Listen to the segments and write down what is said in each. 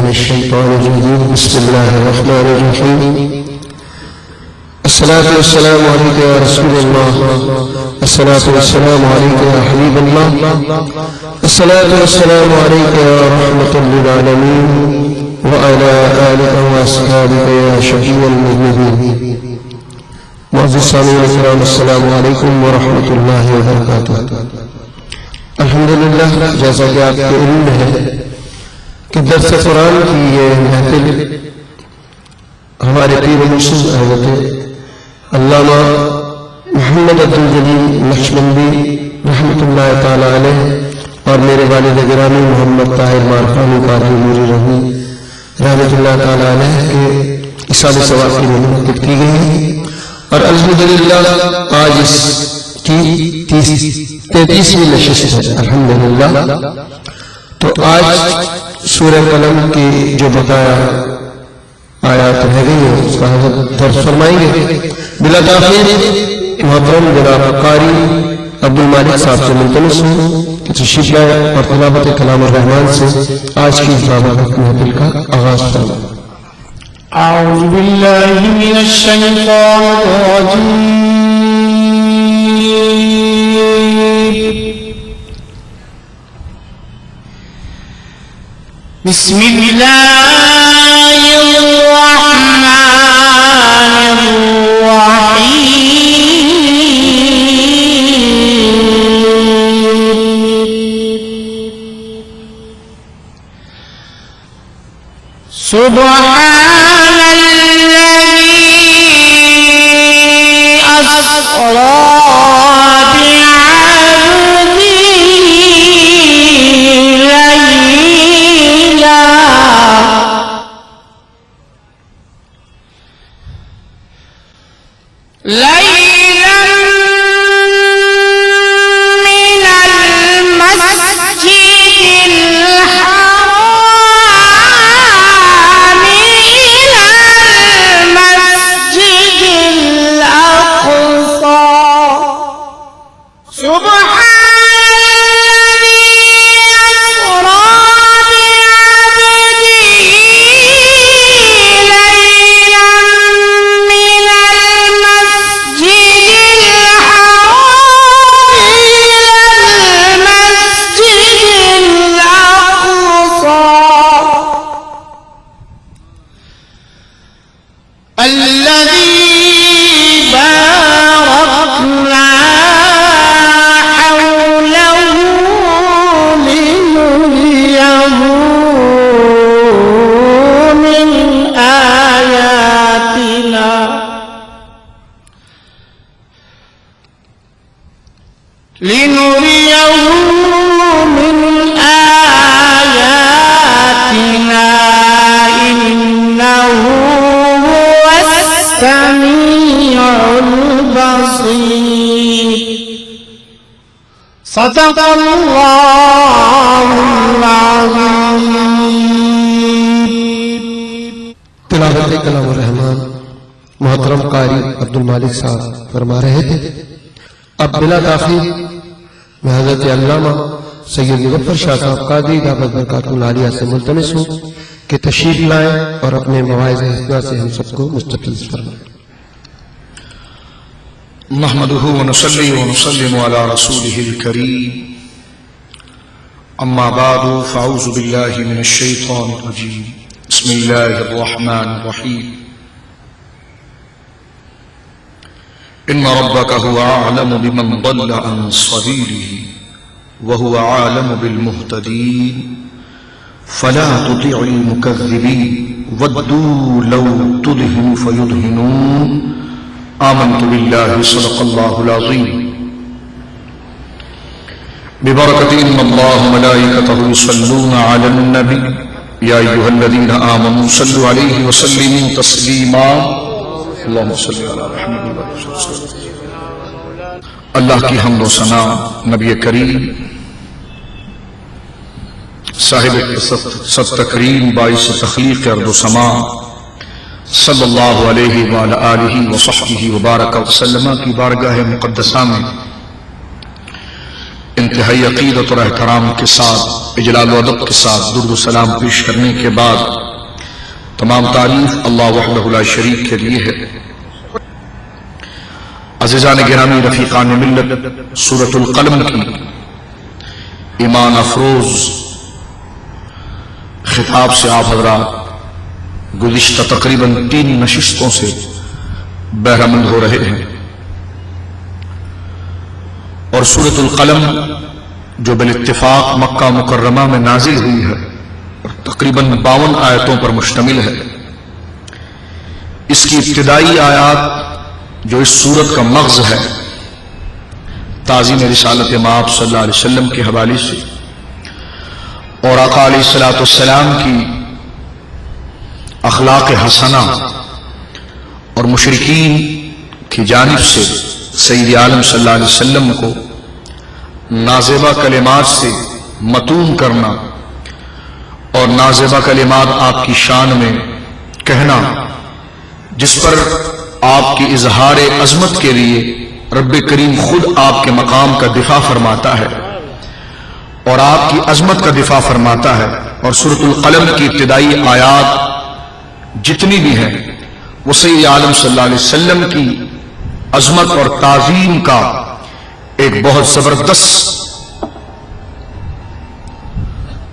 الشيطان الرجيم بسم الله الرحمن الرحيم الصلاة والسلام عليك يا رسول الله الصلاة والسلام عليك يا حبيب الله الصلاة والسلام عليك يا رحمة للعالمين وعلى آلك وأصحابك يا شفيع المذنبين. معزز سامعین الکرام السلام علیکم ورحمۃ اللہ وبرکاتہ. الحمدللہ، جیسا کہ آپ کو علم ہے کہ درس قرآن کی یہ محفل ہمارے پیر و مرشد حضرت علامہ محمد عبدالجلیل نقشبندی رحمۃ اللہ تعالی علیہ اور میرے والد گرامی محمد طاہر مارخانی قاری نوری رحمی رحمۃ اللہ تعالی علیہ کے اصال ثواب کی منعقد کی گئی، اور الحمدللہ آج اس کی 33ویں نشست ہے. الحمدللہ. تو آج سورہ قلم کی جو بقایا آیات رہ گئی ہے اس کا حضرت درس فرمائیں گے. بلا تاخیر محترم جناب قاری عبدالمالک صاحب سے ملتمس ہوں کہ تشریف لائیں اور تلاوت کلام الرحمن سے آج کی بابرکت محفل کا آغاز فرمائیں. أعوذ بالله من الشيطان الرجيم. بسم الله الرحمن الرحيم. سبحان صدق اللہ العظیم. تلاوت کلام الرحمن محترم قاری عبدالمالک صاحب فرما رہے تھے. اب بلا تاخیر میں حضرت علامہ سید مظفر شاہ صاحب قادری دعوت برکاتہ العالیہ سے ملتمس ہوں کہ تشریف لائیں اور اپنے مواعظ حسنہ سے ہم سب کو مستفیض فرمائیں. نحمده ونصلي ونسلم على رسوله الكريم. أما بعد فأعوذ بالله من الشيطان الرجيم. بسم الله الرحمن الرحيم. إن ربك هو أعلم بمن ضل عن سبيله وهو عالم بالمهتدين فلا تطع المكذبين ودوا لو تدهن فيدهنون. آمنت بالله صدق الله العظيم. ببركة إن الله ملائكته يصلون على النبي يا أيها الذين آمنوا صلوا عليه وسلموا تسليما. اللهم صل على محمد وسلم. اللہ کی حمد و ثنا نبی کریم صاحب ست تکریم باعث تخلیق ارض و سما صلی اللہ علیہ وآلہ آلہ وصحبہ وبارک وسلم کی بارگاہ مقدسہ میں انتہائی عقیدت اور احترام کے ساتھ اجلال و ادب کے ساتھ درود و سلام پیش کرنے کے بعد تمام تعریف اللہ وحدہ لا شریک کے لیے ہے۔ عزیزان گرامی، رفیقان ملت، سورۃ القلم کی ایمان افروز خطاب سے آپ حضرات گزشتہ تقریباً 3 نشستوں سے بہرہ مند ہو رہے ہیں، اور سورۃ القلم جو بالاتفاق مکہ مکرمہ میں نازل ہوئی ہے اور تقریباً 52 آیتوں پر مشتمل ہے، اس کی ابتدائی آیات جو اس سورت کا مغز ہے، تعظیم رسالت مآب صلی اللہ علیہ وسلم کے حوالے سے اور آقا علیہ الصلوۃ والسلام کی اخلاق حسنہ اور مشرکین کی جانب سے سید عالم صلی اللہ علیہ وسلم کو نازیبہ کلمات سے متون کرنا اور نازیبہ کلمات آپ کی شان میں کہنا، جس پر آپ کی اظہار عظمت کے لیے رب کریم خود آپ کے مقام کا دفاع فرماتا ہے اور آپ کی عظمت کا دفاع فرماتا ہے، اور سورۃ القلم کی ابتدائی آیات جتنی بھی ہیں وہ سید عالم صلی اللہ علیہ وسلم کی عظمت اور تعظیم کا ایک بہت زبردست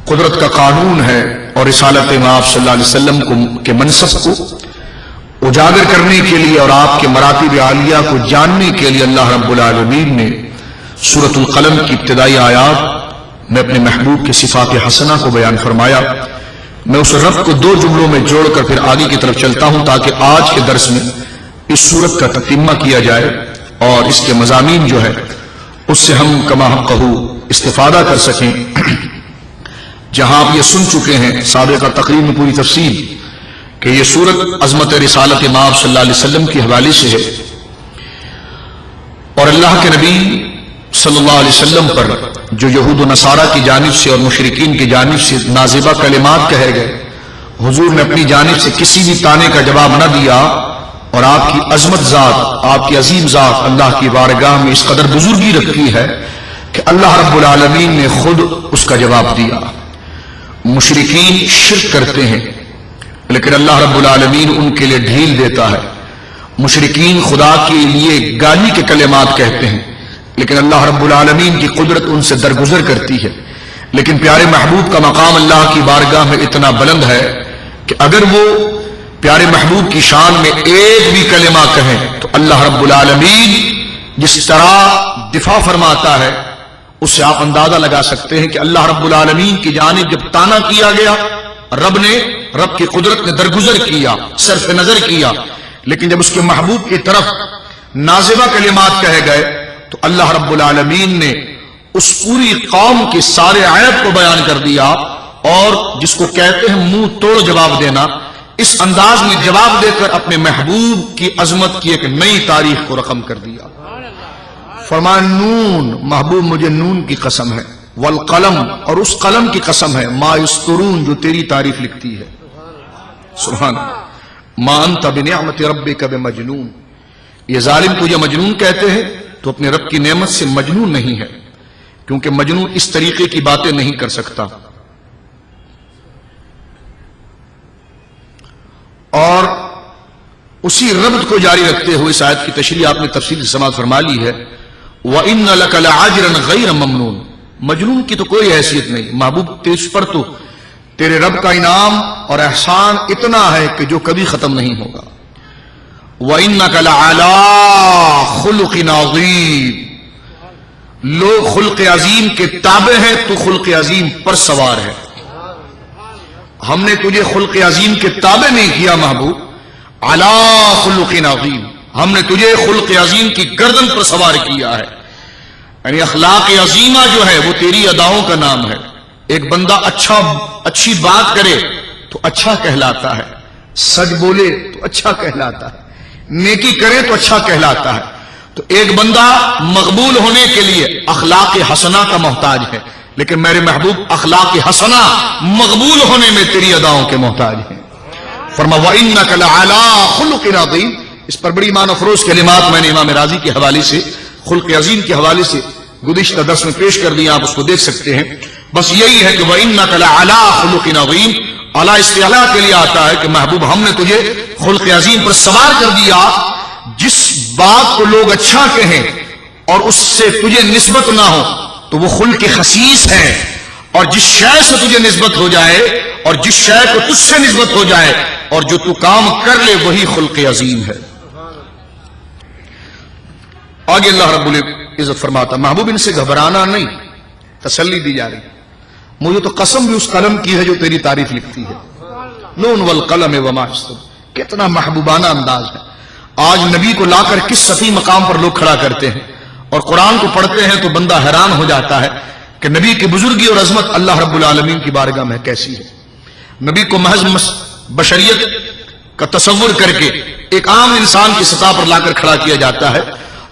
قدرت کا قانون ہے، اور رسالت مآب صلی اللہ علیہ وسلم کے منصب کو اجاگر کرنے کے لیے اور آپ کے مراتب عالیہ کو جاننے کے لیے اللہ رب العالمین نے سورۃ القلم کی ابتدائی آیات میں اپنے محبوب کے صفات حسنہ کو بیان فرمایا۔ میں اس رب کو 2 جملوں میں جوڑ کر پھر آگے کی طرف چلتا ہوں تاکہ آج کے درس میں اس سورت کا تتمہ کیا جائے اور اس کے مضامین جو ہے اس سے ہم کما حقہ استفادہ کر سکیں۔ جہاں آپ یہ سن چکے ہیں سابقہ تقریر میں پوری تفصیل کہ یہ سورت عظمت رسالت مآب صلی اللہ علیہ وسلم کے حوالے سے ہے، اور اللہ کے نبی صلی اللہ علیہ وسلم پر جو یہود و نصارہ کی جانب سے اور مشرکین کی جانب سے نازیبہ کلمات کہے گئے، حضور نے اپنی جانب سے کسی بھی طعنے کا جواب نہ دیا، اور آپ کی عظمت ذات، آپ کی عظیم ذات اللہ کی بارگاہ میں اس قدر بزرگی رکھی ہے کہ اللہ رب العالمین نے خود اس کا جواب دیا۔ مشرکین شرک کرتے ہیں لیکن اللہ رب العالمین ان کے لیے ڈھیل دیتا ہے، مشرکین خدا کے لیے گالی کے کلمات کہتے ہیں لیکن اللہ رب العالمین کی قدرت ان سے درگزر کرتی ہے، لیکن پیارے محبوب کا مقام اللہ کی بارگاہ میں اتنا بلند ہے کہ اگر وہ پیارے محبوب کی شان میں ایک بھی کلمہ کہیں تو اللہ رب العالمین جس طرح دفاع فرماتا ہے اس سے آپ اندازہ لگا سکتے ہیں کہ اللہ رب العالمین کی جانب جب طعنہ کیا گیا، رب کی قدرت نے درگزر کیا، صرف نظر کیا، لیکن جب اس کے محبوب کی طرف نازبہ کلمات کہے گئے تو اللہ رب العالمین نے اس پوری قوم کے سارے عیب کو بیان کر دیا، اور جس کو کہتے ہیں منہ توڑ جواب دینا، اس انداز میں جواب دے کر اپنے محبوب کی عظمت کی ایک نئی تاریخ کو رقم کر دیا۔ فرمایا نون، محبوب مجھے نون کی قسم ہے، والقلم، اور اس قلم کی قسم ہے، ما یسطرون، جو تیری تعریف لکھتی ہے۔ سبحان اللہ، ما انت بنعمت ربک بمجنون، یہ ظالم تجھے مجنون کہتے ہیں تو اپنے رب کی نعمت سے مجنون نہیں ہے، کیونکہ مجنون اس طریقے کی باتیں نہیں کر سکتا۔ اور اسی ربط کو جاری رکھتے ہوئے اس آیت کی تشریح آپ نے تفصیل سے سماعت فرما لی ہے، وَإِنَّ لَكَ لَعَجْرًا غَيْرَ مَمْنُونَ، مجنون کی تو کوئی حیثیت نہیں، محبوب تیز پر تو تیرے رب کا انعام اور احسان اتنا ہے کہ جو کبھی ختم نہیں ہوگا۔ وَإِنَّكَ لَعَلَىٰ خُلُقٍ عَظِيمٍ، لوگ خلق عظیم کے تابع ہیں، تو خلق عظیم پر سوار ہے۔ ہم نے تجھے خلق عظیم کے تابع نہیں کیا محبوب، عَلَىٰ خُلُقٍ عَظِيمٍ، ہم نے تجھے خلق عظیم کی گردن پر سوار کیا ہے۔ یعنی اخلاق عظیمہ جو ہے وہ تیری اداؤں کا نام ہے۔ ایک بندہ اچھی بات کرے تو اچھا کہلاتا ہے، سچ بولے تو اچھا کہلاتا ہے، نیکی کرے تو اچھا کہلاتا ہے۔ تو ایک بندہ مقبول ہونے کے لیے اخلاق حسنہ کا محتاج ہے، لیکن میرے محبوب اخلاق حسنہ مقبول ہونے میں تیری اداؤں کے محتاج ہیں۔ فرمایا وَإِنَّكَ لَعَلَىٰ خُلُقٍ عَظِيمٍ، اس پر بڑی ایمان افروز کلمات میں نے امام راضی کے حوالے سے خلق عظیم کے حوالے سے گزشتہ درس میں پیش کر دیا، آپ اس کو دیکھ سکتے ہیں. بس یہی ہے کہ وَإِنَّكَ لَعَلَىٰ خُلُقٍ عَظِيمٍ. اعلیٰ استعلاء کے لیے آتا ہے کہ محبوب ہم نے تجھے خلق عظیم پر سوار کر دیا. جس بات کو لوگ اچھا کہیں اور اس سے تجھے نسبت نہ ہو تو وہ خلق خسیس ہے، اور جس شے سے تجھے نسبت ہو جائے اور جس شے کو تجھ سے نسبت ہو جائے اور جو تو کام کر لے وہی خلق عظیم ہے. آگے اللہ رب العزت فرماتا محبوب ان سے گھبرانا نہیں، تسلی دی جا رہی. مجھے تو قسم بھی اس قلم کی ہے جو تیری تعریف لکھتی ہے. نون والقلم وما یسطرون. کتنا محبوبانہ انداز ہے. آج نبی کو لا کر کس سفی مقام پر لوگ کھڑا کرتے ہیں اور قرآن کو پڑھتے ہیں تو بندہ حیران ہو جاتا ہے کہ نبی کی بزرگی اور عظمت اللہ رب العالمین کی بارگاہ میں کیسی ہے. نبی کو محض بشریت کا تصور کر کے ایک عام انسان کی سطح پر لا کر کھڑا کیا جاتا ہے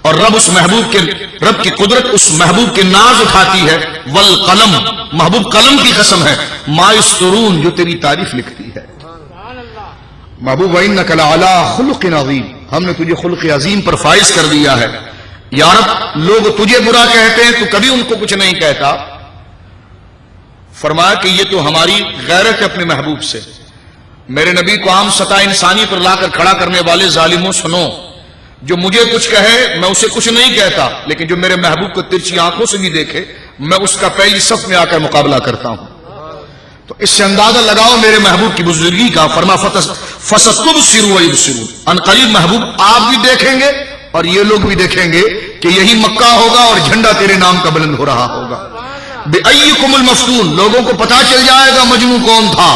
اور رب کی قدرت اس محبوب کے ناز اٹھاتی ہے. والقلم، محبوب قلم کی قسم ہے، ما یسطرون، جو تیری تعریف لکھتی ہے. محبوب وَإِنَّكَ لَعَلَىٰ خُلُقٍ عَظِيمٍ. ہم نے تجھے خلق عظیم پر فائز کر دیا ہے. یا رب لوگ تجھے برا کہتے ہیں تو کبھی ان کو کچھ نہیں کہتا. فرمایا کہ یہ تو ہماری غیرت ہے اپنے محبوب سے. میرے نبی کو عام سطح انسانی پر لا کر کھڑا کرنے والے ظالموں سنو، جو مجھے کچھ کہے میں اسے کچھ نہیں کہتا، لیکن جو میرے محبوب کو ترچھی آنکھوں سے بھی دیکھے میں اس کا پہلی صف میں آ کر مقابلہ کرتا ہوں. تو اس سے اندازہ لگاؤ میرے محبوب کی بزرگی کا. فرما فَسَتُبْصِرُ وَيُبْصِرُونَ. ان قریب محبوب آپ بھی دیکھیں گے اور یہ لوگ بھی دیکھیں گے کہ یہی مکہ ہوگا اور جھنڈا تیرے نام کا بلند ہو رہا ہوگا. بِأَيِّكُمُ الْمَفْتُونُ. لوگوں کو پتا چل جائے گا مجنون کون تھا،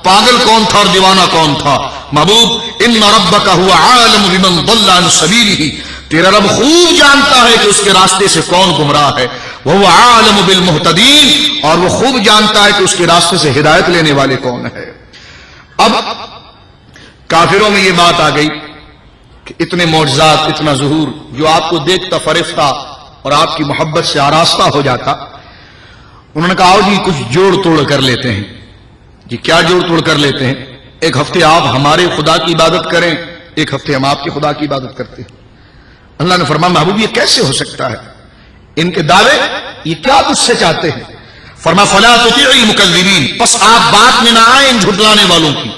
پاگل کون تھا اور دیوانہ کون تھا. محبوب ان ربک هو عالم بمن ضل عن سبیلہ. تیرا رب خوب جانتا ہے کہ اس کے راستے سے کون گمراہ ہے. وہ عالم بالمہتدین، اور وہ خوب جانتا ہے کہ اس کے راستے سے ہدایت لینے والے کون ہے. اب کافروں میں یہ بات آ گئی کہ اتنے معجزات، اتنا ظہور جو آپ کو دیکھتا فرشتہ اور آپ کی محبت سے آراستہ ہو جاتا. انہوں نے کہا آؤ جی کچھ جوڑ توڑ کر لیتے ہیں. جی کیا جوڑ توڑ کر لیتے ہیں؟ ایک ہفتے آپ ہمارے خدا کی عبادت کریں، ایک ہفتے ہم آپ کی خدا کی عبادت کرتے ہیں. اللہ نے فرمایا محبوب یہ کیسے ہو سکتا ہے؟ ان کے دعوے یہ کیا تجھ سے چاہتے ہیں؟ فرمایا فلا تطیع المکذبین. پس آپ بات میں نہ آئیں ان جھٹلانے والوں کی،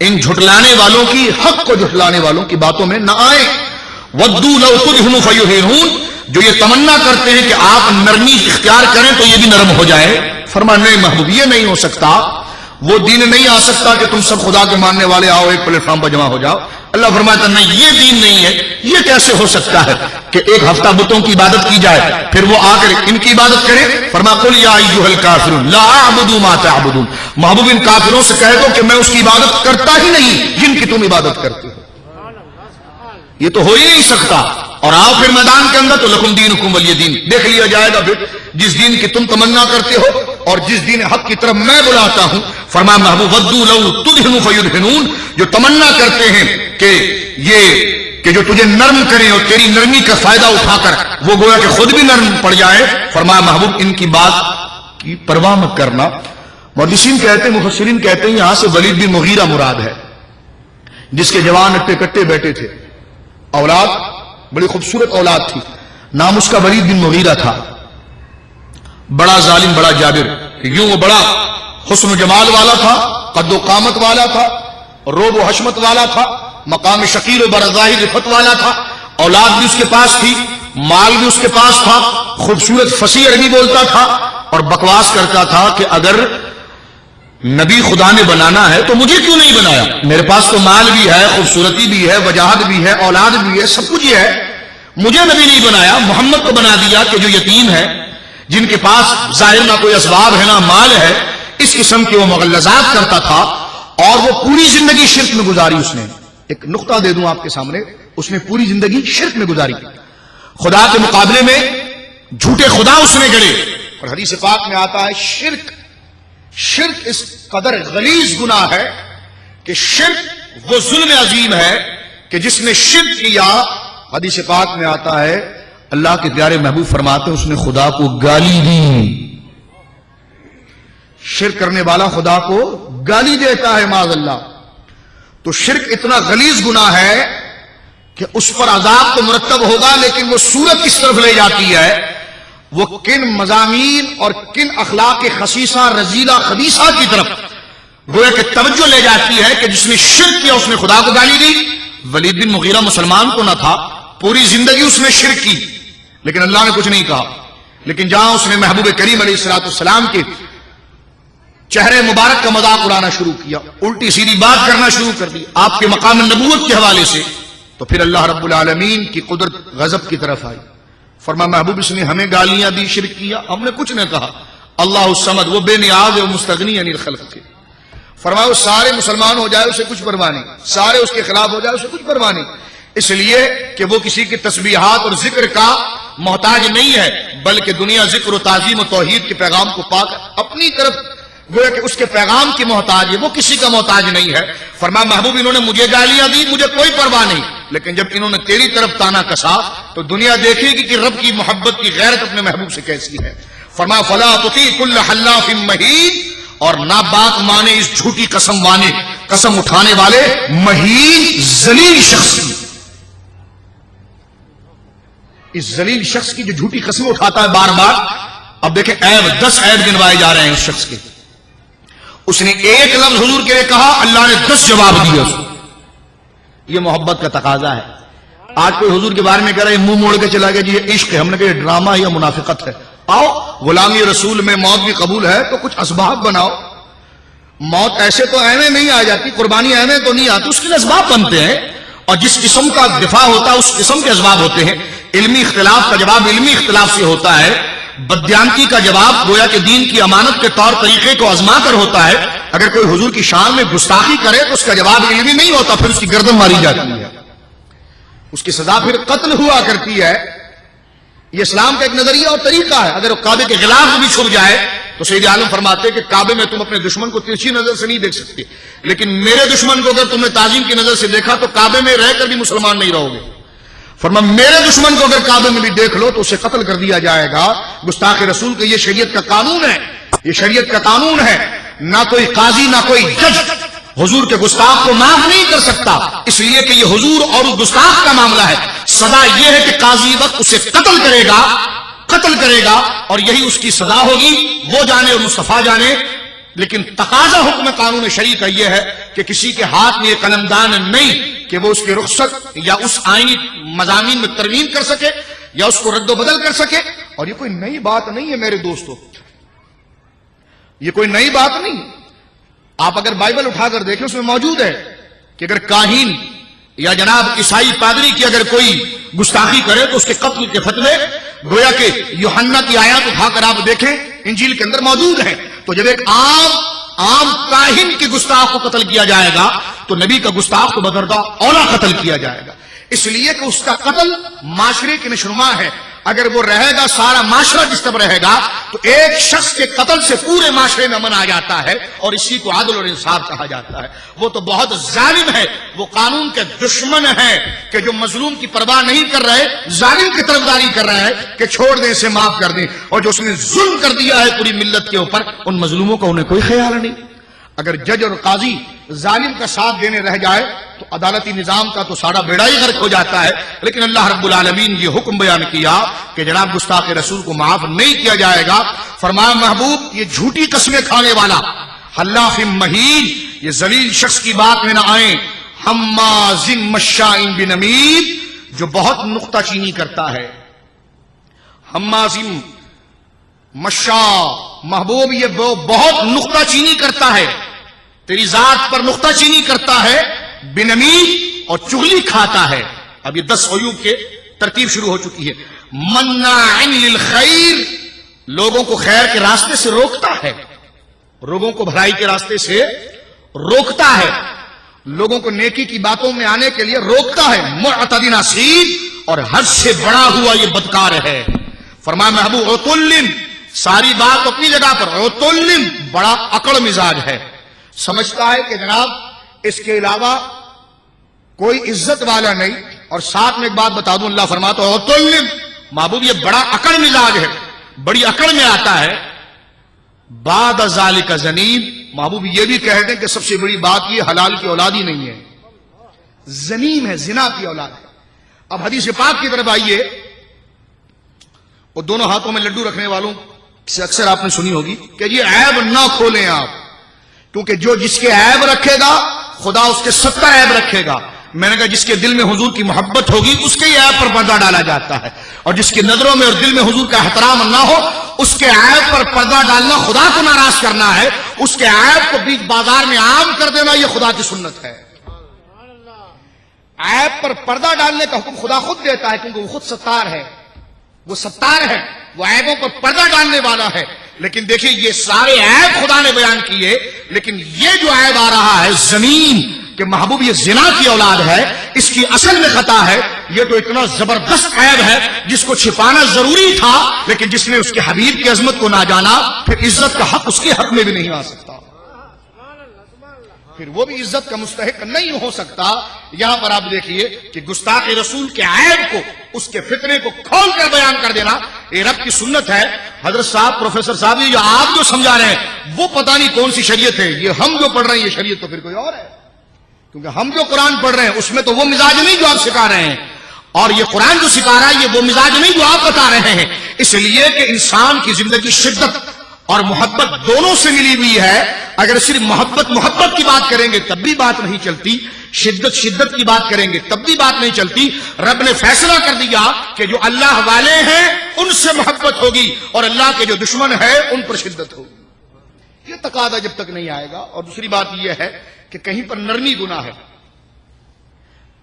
ان جھٹلانے والوں کی، حق کو جھٹلانے والوں کی باتوں میں نہ آئیں. ودوا لو تدہنوا فیدہنون. جو یہ تمنا کرتے ہیں کہ آپ نرمی اختیار کریں تو یہ بھی نرم ہو جائے. فرمایا نہیں محبوب یہ نہیں ہو سکتا. وہ دین نہیں آ سکتا کہ تم سب خدا کے ماننے والے آؤ ایک پلیٹ فارم پر جمع ہو جاؤ. اللہ فرماتا نہیں یہ دین نہیں ہے. یہ کیسے ہو سکتا ہے کہ ایک ہفتہ بتوں کی عبادت کی جائے پھر وہ آ کر ان کی عبادت کرے؟ فرمایا قل یا ایھا الکافرون لا اعبد ما تعبدون. محبوب ان کافروں سے کہہ دو کہ میں اس کی عبادت کرتا ہی نہیں جن کی تم عبادت کرتے ہو. یہ تو ہو ہی نہیں سکتا. اور آؤ پھر میدان کے اندر تو لکم دینکم ولی دین. دیکھ لیا جائے گا پھر جس دین کی تم تمنا کرتے ہو اور جس دین حق کی طرف میں بلاتا ہوں. فرمایا محبوب ودوا لو تدہنوا فیدہنون. جو تمنا کرتے ہیں کہ جو تجھے نرم کریں اور تیری نرمی کا فائدہ اٹھا کر وہ گویا کہ خود بھی نرم پڑ جائے. فرمایا محبوب ان کی بات کی پرواہ مت کرنا. محدثین کہتے ہیں، مفسرین کہتے ہیں یہاں سے ولید بن مغیرہ مراد ہے جس کے جوان اٹے کٹے بیٹھے تھے. اولاد بڑی خوبصورت اولاد تھی. نام اس کا ولید بن مغیرہ تھا. بڑا ظالم، بڑا جابر. یوں وہ بڑا حسن و جمال والا تھا، قد و قامت والا تھا، روب و حشمت والا تھا، مقام شکیل و برظاہر رفت والا تھا. اولاد بھی اس کے پاس تھی، مال بھی اس کے پاس تھا، خوبصورت فصیح عربی بولتا تھا اور بکواس کرتا تھا کہ اگر نبی خدا نے بنانا ہے تو مجھے کیوں نہیں بنایا؟ میرے پاس تو مال بھی ہے، خوبصورتی بھی ہے، وجاہت بھی ہے، اولاد بھی ہے، سب کچھ ہے، مجھے نبی نہیں بنایا، محمد کو بنا دیا کہ جو یتیم ہے، جن کے پاس ظاہر نہ کوئی اسباب ہے نہ مال ہے. اس قسم کے وہ مغلظات کرتا تھا اور وہ پوری زندگی شرک میں گزاری. اس نے ایک نقطہ دے دوں آپ کے سامنے، اس نے پوری زندگی شرک میں گزاری. خدا کے مقابلے میں جھوٹے خدا اس نے گڑے. اور حدیث پاک میں آتا ہے شرک اس قدر غلیظ گناہ ہے کہ شرک وہ ظلم عظیم ہے کہ جس نے شرک کیا. حدیث پاک میں آتا ہے اللہ کے پیارے محبوب فرماتے ہیں اس نے خدا کو گالی دی. شرک کرنے والا خدا کو گالی دیتا ہے معاذ اللہ. تو شرک اتنا غلیظ گناہ ہے کہ اس پر عذاب تو مرتب ہوگا، لیکن وہ صورت کس طرف لے جاتی ہے؟ وہ کن مضامین اور کن اخلاق خسیسہ رذیلہ خبیثہ کی طرف گویا کہ توجہ لے جاتی ہے کہ جس نے شرک کیا اس نے خدا کو گالی دی. ولید بن مغیرہ مسلمان تو نہ تھا, پوری زندگی اس نے شرک کی, لیکن اللہ نے کچھ نہیں کہا. لیکن جہاں اس نے محبوب کریم علیہ السلام کے چہرے مبارک کا مذاق اڑانا شروع کیا, الٹی سیدھی بات کرنا شروع کر دی آپ کے مقام نبوت کے حوالے سے, تو پھر اللہ رب العالمین کی قدرت غضب کی طرف آئی. فرمایا محبوب اس نے ہمیں گالیاں دی, شرک کیا, ہم نے کچھ نہ کہا. اللہ الصمد, وہ بے نیاز ہے, مستغنی عن الخلق تھے. فرمایا وہ سارے مسلمان ہو جائے اسے کچھ پرواہ نہیں, سارے اس کے خلاف ہو جائے اسے کچھ پرواہ نہیں, اس لیے کہ وہ کسی کی تسبیحات اور ذکر کا محتاج نہیں ہے, بلکہ دنیا ذکر و تعظیم و توحید کے پیغام کو پا کر اپنی طرف گویا کہ اس کے پیغام کی محتاج ہے, وہ کسی کا محتاج نہیں ہے. فرمایا محبوب انہوں نے مجھے گالیاں دی, مجھے کوئی پرواہ نہیں, لیکن جب انہوں نے تیری طرف تانا کسا تو دنیا دیکھے گی کہ رب کی محبت کی غیرت اپنے محبوب سے کیسی ہے. فرمایا فلا تطیع کل حلاف مہین, اور نہ بات مانے اس جھوٹی قسم اٹھانے والے مہین ذلیل شخص کی. اس ذلیل شخص کی جو جھوٹی قسم اٹھاتا ہے بار بار. اب دیکھیں 10 عیب گنوائے جا رہے ہیں اس شخص کے. اس نے ایک لفظ حضور کے لیے کہا, اللہ نے 10 جواب دیا اس کو. یہ محبت کا تقاضا ہے. آج کوئی حضور کے بارے میں کہہ رہا ہے منہ موڑ کے چلا گیا جی یہ عشق ہے, ہم نے کہا یہ ڈرامہ یا منافقت ہے. آؤ غلامی رسول میں موت بھی قبول ہے تو کچھ اسباب بناؤ. موت ایسے تو ایویں نہیں آ جاتی, قربانی ایویں تو نہیں آتی, اس کے لیے اسباب بنتے ہیں, اور جس قسم کا دفاع ہوتا ہے اس قسم کے اسباب ہوتے ہیں. علمی اختلاف کا جواب علمی اختلاف سے ہوتا ہے, بدیانتی کا جواب گویا کہ دین کی امانت کے طور طریقے کو آزما کر ہوتا ہے. اگر کوئی حضور کی شان میں گستاخی کرے تو اس کا جواب علمی نہیں ہوتا, پھر اس کی گردن ماری جاتی ہے, اس کی سزا پھر قتل ہوا کرتی ہے. یہ اسلام کا ایک نظریہ اور طریقہ ہے. اگر وہ کعبے کے غلاف بھی چھپ جائے تو سید عالم فرماتے کہ کعبے میں تم اپنے دشمن کو ترچھی نظر سے نہیں دیکھ سکتے, لیکن میرے دشمن کو اگر تم نے تعظیم کی نظر سے دیکھا تو کعبے میں رہ کر بھی مسلمان نہیں رہو گے. فرمایا میرے دشمن کو اگر کعبے میں بھی دیکھ لو تو اسے قتل کر دیا جائے گا. گستاخ رسول کے یہ شریعت کا قانون ہے, یہ شریعت کا قانون ہے. نہ کوئی قاضی نہ کوئی جج حضور کے گستاخ کو معاف نہیں کر سکتا, اس لیے کہ یہ حضور اور اس گستاخ کا معاملہ ہے. سزا یہ ہے کہ قاضی وقت اسے قتل کرے گا اور یہی اس کی سزا ہوگی, وہ جانے اور مصطفیٰ جانے. لیکن تقاضا حکم قانون شرعی کا یہ ہے کہ کسی کے ہاتھ میں یہ قلمدان نہیں کہ وہ اس کے رخصت یا اس آئینی مضامین میں ترمیم کر سکے یا اس کو رد و بدل کر سکے. اور یہ کوئی نئی بات نہیں ہے میرے دوستو, یہ کوئی نئی بات نہیں. آپ اگر بائبل اٹھا کر دیکھیں اس میں موجود ہے کہ اگر کاہن یا جناب عیسائی پادری کی اگر کوئی گستاخی کرے تو اس کے قتل کے فتوے گویا کہ یوحنا کی آیات اٹھا کر آپ دیکھیں انجیل کے اندر موجود ہیں. تو جب ایک عام کاہن کے گستاخ کو قتل کیا جائے گا تو نبی کا گستاخ کو بدرجہ اولا قتل کیا جائے گا, اس لیے کہ اس کا قتل معاشرے کی نشوما ہے. اگر وہ رہے گا سارا معاشرہ جس طرح رہے گا تو ایک شخص کے قتل سے پورے معاشرے میں امن آ جاتا ہے, اور اسی کو عدل اور انصاف کہا جاتا ہے. وہ تو بہت ظالم ہے, وہ قانون کے دشمن ہے کہ جو مظلوم کی پرواہ نہیں کر رہے, ظالم کی طرفداری کر رہا ہے کہ چھوڑ دیں اسے, معاف کر دیں, اور جو اس نے ظلم کر دیا ہے پوری ملت کے اوپر ان مظلوموں کا انہیں کوئی خیال نہیں. اگر جج اور قاضی ظالم کا ساتھ دینے رہ جائے تو عدالتی نظام کا تو سارا بیڑا ہی غرق ہو جاتا ہے. لیکن اللہ رب العالمین یہ حکم بیان کیا کہ جناب گستاخ رسول کو معاف نہیں کیا جائے گا. فرمایا محبوب یہ جھوٹی قسمیں کھانے والا حلاف مہین, یہ ذلیل شخص کی بات میں نہ آئیں. حماز مشاء بنمیم, جو بہت نکتہ چینی کرتا ہے. حماز مشاء, محبوب یہ بہت نکتہ چینی کرتا ہے, تیری ذات پر نکتہ چینی کرتا ہے. بنمیم, اور چغلی کھاتا ہے. اب یہ 10 عیوب کے ترتیب شروع ہو چکی ہے. مناع للخیر, لوگوں کو خیر کے راستے سے روکتا ہے, لوگوں کو بھلائی کے راستے سے روکتا ہے, لوگوں کو نیکی کی باتوں میں آنے کے لیے روکتا ہے. معتد نصیب, اور حد سے بڑا ہوا یہ بدکار ہے. فرمایا محبوب عتل, ساری بات اپنی جگہ پر, عتل بڑا اکڑ مزاج ہے, سمجھتا ہے کہ جناب اس کے علاوہ کوئی عزت والا نہیں. اور ساتھ میں ایک بات بتا دوں, اللہ فرماتا ہے عتل, محبوب یہ بڑا اکڑ مزاج ہے, بڑی اکڑ میں آتا ہے. بعد ذالک زنیم, محبوب یہ بھی کہہ دیں کہ سب سے بڑی بات یہ حلال کی اولاد ہی نہیں ہے, زنیم ہے, زنا کی اولاد ہے. اب حدیث پاک کی طرف آئیے. اور دونوں ہاتھوں میں لڈو رکھنے والوں سے اکثر آپ نے سنی ہوگی کہ یہ عیب نہ کھولیں آپ، کیونکہ جو جس کے عیب رکھے گا خدا اس کے 70 عیب رکھے گا۔ میں نے کہا جس کے دل میں حضور کی محبت ہوگی اس کے عیب پر پردہ ڈالا جاتا ہے، اور جس کی نظروں میں اور دل میں حضور کا احترام نہ ہو اس کے عیب پر پردہ ڈالنا خدا کو ناراض کرنا ہے، اس کے عیب کو بیچ بازار میں عام کر دینا یہ خدا کی سنت ہے۔ عیب پر پردہ ڈالنے کا حکم خدا خود دیتا ہے، کیونکہ وہ خود ستار ہے، وہ ستار ہے، وہ عیبوں پر پردہ ڈالنے والا ہے۔ لیکن دیکھیں یہ سارے عیب خدا نے بیان کیے، لیکن یہ جو عیب آ رہا ہے زمین کہ محبوب یہ زنا کی اولاد ہے، اس کی اصل میں خطا ہے، یہ تو اتنا زبردست عیب ہے جس کو چھپانا ضروری تھا، لیکن جس نے اس کے حبیب کی عظمت کو نہ جانا پھر عزت کا حق اس کے حق میں بھی نہیں آ سکتا، پھر وہ بھی عزت کا مستحق نہیں ہو سکتا۔ یہاں پر آپ دیکھیے کہ گستاخ رسول کے عیب کو، اس کے فتنے کو کھول کر بیان کر دینا یہ رب کی سنت ہے۔ حضرت صاحب، پروفیسر صاحب، یہ جو آپ جو سمجھا رہے ہیں وہ پتہ نہیں کون سی شریعت ہے، یہ ہم جو پڑھ رہے ہیں یہ شریعت تو پھر کوئی اور ہے، کیونکہ ہم جو قرآن پڑھ رہے ہیں اس میں تو وہ مزاج نہیں جو آپ سکھا رہے ہیں، اور یہ قرآن جو سکھا رہا ہے یہ وہ مزاج نہیں جو آپ بتا رہے ہیں۔ اس لیے کہ انسان کی زندگی شدت اور محبت دونوں سے ملی ہوئی ہے۔ اگر صرف محبت کی بات کریں گے تب بھی بات نہیں چلتی، شدت کی بات کریں گے تب بھی بات نہیں چلتی۔ رب نے فیصلہ کر دیا کہ جو اللہ والے ہیں ان سے محبت ہوگی اور اللہ کے جو دشمن ہیں ان پر شدت ہوگی۔ یہ تقاضا جب تک نہیں آئے گا۔ اور دوسری بات یہ ہے کہ کہیں پر نرمی گناہ ہے،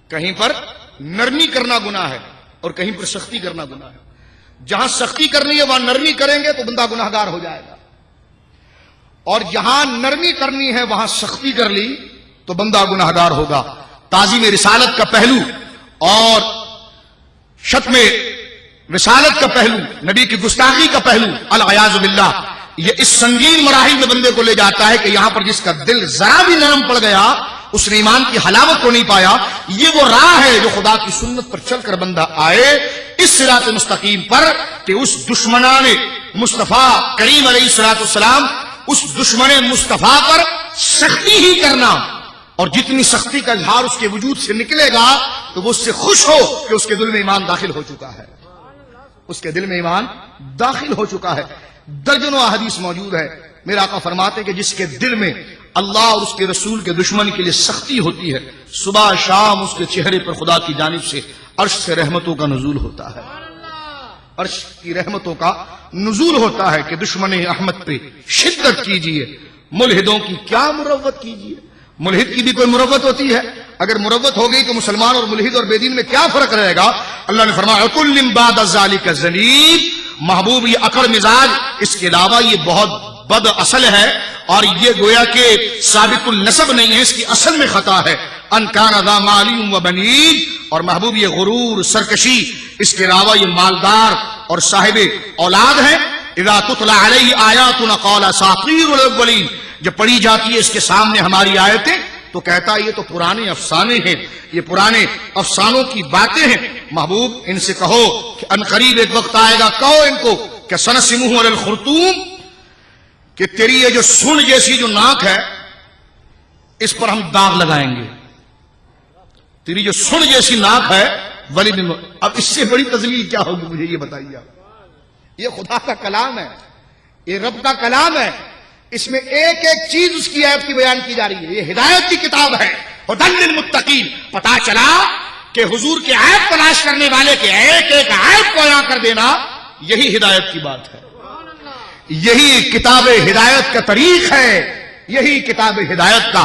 کہیں پر نرمی کرنا گناہ ہے، اور کہیں پر سختی کرنا گناہ ہے۔ جہاں سختی کرنی ہے وہاں نرمی کریں گے تو بندہ گناہگار ہو جائے گا، اور جہاں نرمی کرنی ہے وہاں سختی کر لی تو بندہ گناہگار ہوگا۔ تعظیم رسالت کا پہلو اور شتم رسالت کا پہلو، نبی کی گستاخی کا پہلو، العیاذ باللہ، یہ اس سنگین مراحل میں بندے کو لے جاتا ہے کہ یہاں پر جس کا دل ذرا بھی نرم پڑ گیا اس نے ایمان کی حلاوت کو نہیں پایا۔ یہ وہ راہ ہے جو خدا کی سنت پر چل کر بندہ آئے اس صراط مستقیم پر کہ اس دشمنان مصطفیٰ کریم علیہ الصلوۃ والسلام، اس دشمن مصطفیٰ پر سختی ہی کرنا، اور جتنی سختی کا اظہار اس کے وجود سے نکلے گا تو وہ اس سے خوش ہو کہ اس کے دل میں ایمان داخل ہو چکا ہے، اس کے دل میں ایمان داخل ہو چکا ہے۔ درجنوں احادیث موجود ہے، میرا آقا فرماتے ہیں کہ جس کے دل میں اللہ اور اس کے رسول کے دشمن کے لیے سختی ہوتی ہے صبح شام اس کے چہرے پر خدا کی جانب سے عرش سے رحمتوں کا نزول ہوتا ہے، عرش کی رحمتوں کا نزول ہوتا ہے کہ دشمن احمد پہ شدت کیجئے، ملحدوں کی کیا مروت کیجئے۔ ملحد کی بھی کوئی مروت ہوتی ہے؟ اگر مروت ہو گئی تو مسلمان اور ملحد اور بے دین میں کیا فرق رہے گا؟ اللہ نے فرمایا کل بعد ذالک ذلیل، محبوب یہ اکڑ مزاج، اس کے علاوہ یہ بہت بد اصل ہے، اور یہ گویا کہ ثابت النسب نہیں ہے، اس کی اصل میں خطا ہے۔ ان کان ذا مال و بنین، اور محبوب یہ غرور، سرکشی، اس کے علاوہ یہ مالدار اور صاحب اولاد ہے۔ اذا تتلى علیہ آیاتنا قال اساطیر الاولین، جب پڑھی جاتی ہے اس کے سامنے ہماری آیتیں تو کہتا ہے یہ تو پرانے افسانے ہیں، یہ پرانے افسانوں کی باتیں ہیں۔ محبوب ان سے کہو کہ ان قریب ایک وقت آئے گا، کہو ان کو کہ سنسمہ علی الخرطوم، کہ تیری یہ جو سن جیسی جو ناک ہے اس پر ہم داغ لگائیں گے، تیری جو سن جیسی ناک ہے ولی بن، اب اس سے بڑی تذلیل کیا ہوگی مجھے یہ بتائیے آپ۔ یہ خدا کا کلام ہے، یہ رب کا کلام ہے، اس میں ایک ایک چیز اس کی عیب کی بیان کی جا رہی ہے۔ یہ ہدایت کی کتاب ہے، ہدی للمتقین۔ پتا چلا کہ حضور کے عیب تلاش کرنے والے کے ایک ایک عیب کو بیان کر دینا یہی ہدایت کی بات ہے، یہی کتاب ہدایت کا طریق ہے، یہی کتاب ہدایت کا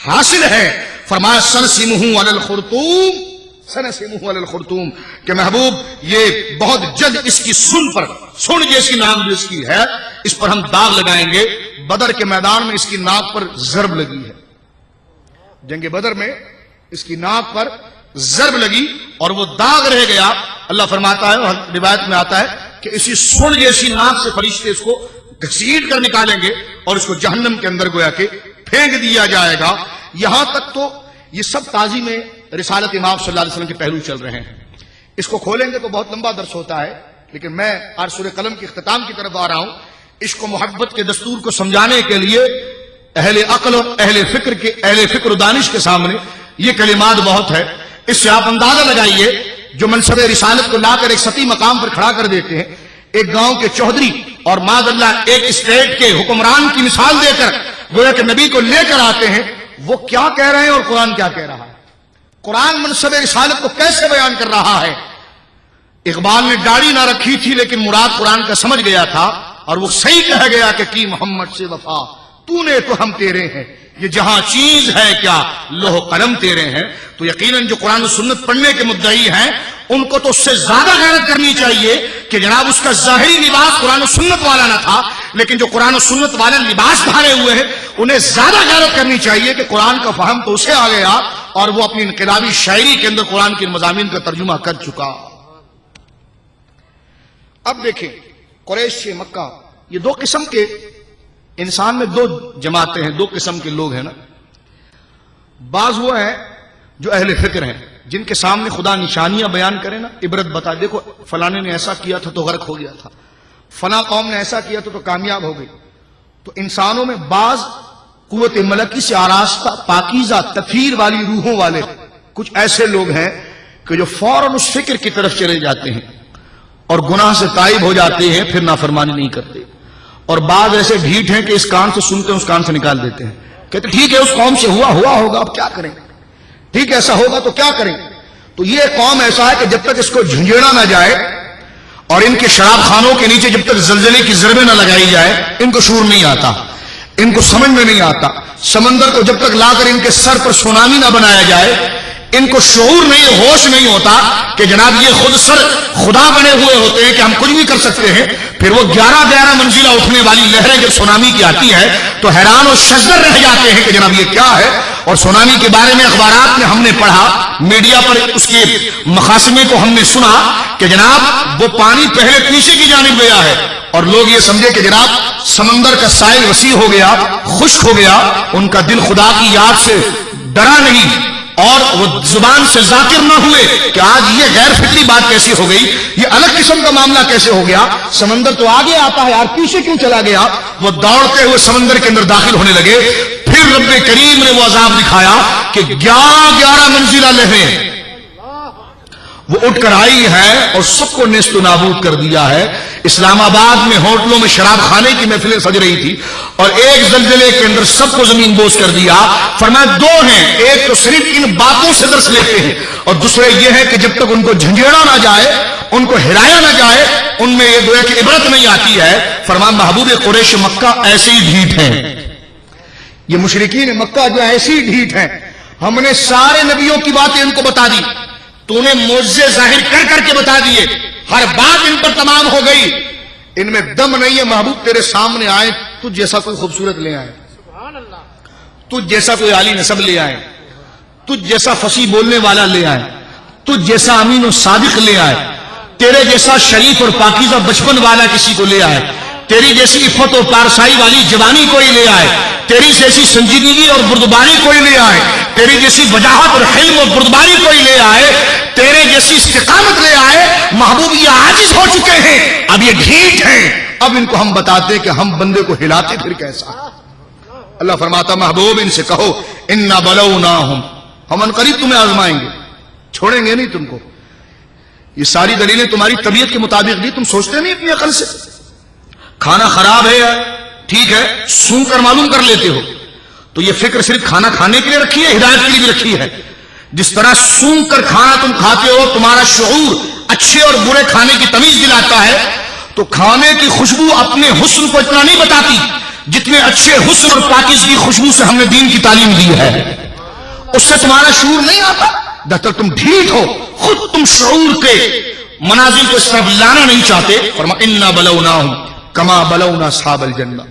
حاصل ہے۔ فرمایا سنسمہ علی الخرطوم، سنسمہ علی الخرطوم، کہ محبوب یہ بہت جلد اس کی سن جیسی ناک جو اس کی ہے اس پر ہم داغ لگائیں گے۔ بدر کے میدان میں اس کی ناک پر ضرب لگی ہے، جنگ بدر میں اس کی ناک پر ضرب لگی اور وہ داغ رہ گیا۔ اللہ فرماتا ہے، روایت میں آتا ہے کہ اسی سن جیسی ناک سے فرشتے اس کو گھسیٹ کر نکالیں گے اور اس کو جہنم کے اندر گویا کہ پھینک دیا جائے گا۔ یہاں تک تو یہ سب تعظیم رسالت امام صلی اللہ علیہ وسلم کے پہلو چل رہے ہیں۔ اس کو کھولیں گے تو بہت لمبا درس ہوتا ہے، لیکن میں آج سورہ قلم کے اختتام کی طرف آ رہا ہوں۔ عشق و محبت کے دستور کو سمجھانے کے لیے اہل عقل اور اہل فکر و دانش کے سامنے یہ کلمات بہت ہے۔ اس سے آپ اندازہ لگائیے جو منصب رسالت کو لا کر ایک سطحی مقام پر کھڑا کر دیتے ہیں ایک گاؤں کے چودھری اور معاذ اللہ ایک اسٹیٹ کے حکمران کی مثال دے کر گویا کہ نبی کو لے کر آتے ہیں، وہ کیا کہہ رہے ہیں اور قرآن کیا کہہ رہا ہے، قرآن منصب رسالت کو کیسے بیان کر رہا ہے۔ اقبال نے داڑھی نہ رکھی تھی لیکن مراد قرآن کا سمجھ گیا تھا، اور وہ صحیح کہہ گیا کہ کی محمد سے وفا تو نے تو ہم تیرے ہیں، یہ جہاں چیز ہے کیا لوح قلم تیرے ہیں۔ تو یقیناً جو قرآن و سنت پڑھنے کے مدعی ہیں ان کو تو اس سے زیادہ غیرت کرنی چاہیے کہ جناب اس کا ظاہری لباس قرآن و سنت والا نہ تھا، لیکن جو قرآن و سنت والا لباس پہنے ہوئے ہیں انہیں زیادہ غیرت کرنی چاہیے کہ قرآن کا فہم تو اسے آ گیا اور وہ اپنی انقلابی شاعری کے اندر قرآن کے مضامین کا ترجمہ کر چکا۔ اب دیکھیں قریش مکہ، یہ دو قسم کے انسان میں دو جماعتیں ہیں، دو قسم کے لوگ ہیں نا۔ بعض وہ ہیں جو اہل فکر ہیں جن کے سامنے خدا نشانیاں بیان کرے نا، عبرت بتا، دیکھو فلانے نے ایسا کیا تھا تو غرق ہو گیا تھا، فلاں قوم نے ایسا کیا تھا تو کامیاب ہو گئی۔ تو انسانوں میں بعض قوت ملکی سے آراستہ پاکیزہ تطہیر والی روحوں والے کچھ ایسے لوگ ہیں کہ جو فوراً اس فکر کی طرف چلے جاتے ہیں اور گناہ سے تائب ہو جاتے ہیں، پھر نافرمانی نہیں کرتے۔ اور بعض ایسے ڈھیٹ ہیں کہ اس کان سے سنتے ہیں اس کان سے نکال دیتے ہیں، کہتے ٹھیک ہے اس قوم سے ہوا ہوگا اب کیا کریں، ٹھیک ہے ایسا ہوگا تو کیا کریں۔ تو یہ قوم ایسا ہے کہ جب تک اس کو جھنجھوڑا نہ جائے اور ان کے شراب خانوں کے نیچے جب تک زلزلے کی ضربیں نہ لگائی جائے ان کو شعور نہیں آتا، ان کو سمجھ میں نہیں آتا۔ سمندر کو جب تک لا کر ان کے سر پر سونامی نہ بنایا جائے ان کو شعور نہیں، ہوش نہیں ہوتا کہ جناب یہ خود سر خدا بنے ہوئے ہوتے ہیں کہ ہم کچھ بھی کر سکتے ہیں۔ پھر وہ 11 منزلہ اٹھنے والی لہریں جب سونامی کی آتی ہے تو حیران و شزر رہ جاتے ہیں کہ جناب یہ کیا ہے۔ اور سونامی کے بارے میں اخبارات میں ہم نے پڑھا، میڈیا پر اس کے مخاسمے کو ہم نے سنا کہ جناب وہ پانی پہلے پیچھے کی جانب گیا ہے اور لوگ یہ سمجھے کہ جناب سمندر کا ساحل وسیع ہو گیا، خشک ہو گیا، ان کا دل خدا کی یاد سے ڈرا نہیں اور وہ زبان سے ذاکر نہ ہوئے کہ آج یہ غیر فطری بات کیسے ہو گئی، یہ الگ قسم کا معاملہ کیسے ہو گیا، سمندر تو آگے آتا ہے یار پیچھے کیوں چلا گیا۔ وہ دوڑتے ہوئے سمندر کے اندر داخل ہونے لگے، پھر رب کریم نے وہ عذاب دکھایا کہ 11 منزلہ لہریں وہ اٹھ کر آئی ہے اور سب کو نیست و نابود کر دیا ہے۔ اسلام آباد میں ہوٹلوں میں شراب خانے کی محفلیں سج رہی تھی اور ایک زلزلے کے اندر سب کو زمین بوس کر دیا۔ فرمایا دو ہیں، ایک تو صرف ان باتوں سے درس لیتے ہیں اور دوسرے یہ ہے کہ جب تک ان کو جھنجھوڑا نہ جائے، ان کو ہلایا نہ جائے، ان میں یہ گویا کہ عبرت نہیں آتی ہے۔ فرمایا محبوب قریش مکہ ایسے ہی ڈھیٹ ہیں، یہ مشرکین مکہ جو ایسے ہی ڈھیٹ ہیں، ہم نے سارے نبیوں کی باتیں ان کو بتا دی، تو نے معجزے ظاہر کر کر کے بتا دیے، ہر بات ان پر تمام ہو گئی، ان میں دم نہیں ہے۔ محبوب تیرے سامنے آئے تجھ جیسا کوئی خوبصورت لے آئے، تجھ جیسا کوئی عالی نسب لے آئے، تجھ جیسا فصیح بولنے والا لے آئے، تجھ جیسا امین و صادق لے آئے، تیرے جیسا شریف اور پاکیزہ بچپن والا کسی کو لے آئے، تیری جیسی عفت و پارسائی والی جوانی کوئی لے آئے، تیری جیسی سنجیدگی اور بردباری کوئی لے آئے، تیری جیسی وجاہت اور حلم اور بردباری کوئی لے آئے، تیرے جیسی استقامت لے آئے۔ محبوب یہ عاجز ہو چکے ہیں، اب یہ ڈھیٹ ہیں، اب ان کو ہم بتاتے کہ ہم بندے کو ہلاتے پھر کیسا۔ اللہ فرماتا محبوب ان سے کہو انا بلوناہم، ہم عنقریب تمہیں آزمائیں گے، چھوڑیں گے نہیں تم کو۔ یہ ساری دلیلیں تمہاری طبیعت کے مطابق نہیں، تم سوچتے نہیں اپنی عقل سے۔ کھانا خراب ہے ٹھیک ہے، سون کر معلوم کر لیتے ہو، تو یہ فکر صرف کھانا کھانے کے لیے رکھی ہے، ہدایت کے لیے بھی رکھی ہے۔ جس طرح سون کر کھانا تم کھاتے ہو، تمہارا شعور اچھے اور برے کھانے کی تمیز دلاتا ہے، تو کھانے کی خوشبو اپنے حسن کو اتنا نہیں بتاتی جتنے اچھے حسن اور پاکیزگی خوشبو سے ہم نے دین کی تعلیم دی ہے، اس سے تمہارا شعور نہیں آتا۔ جب تک تم ڈھیٹ ہو، خود تم شعور کے منازل کو اس طرف لانا نہیں چاہتے۔ فرمایا انا بلوناہم کما بلونا اصحاب الجنہ،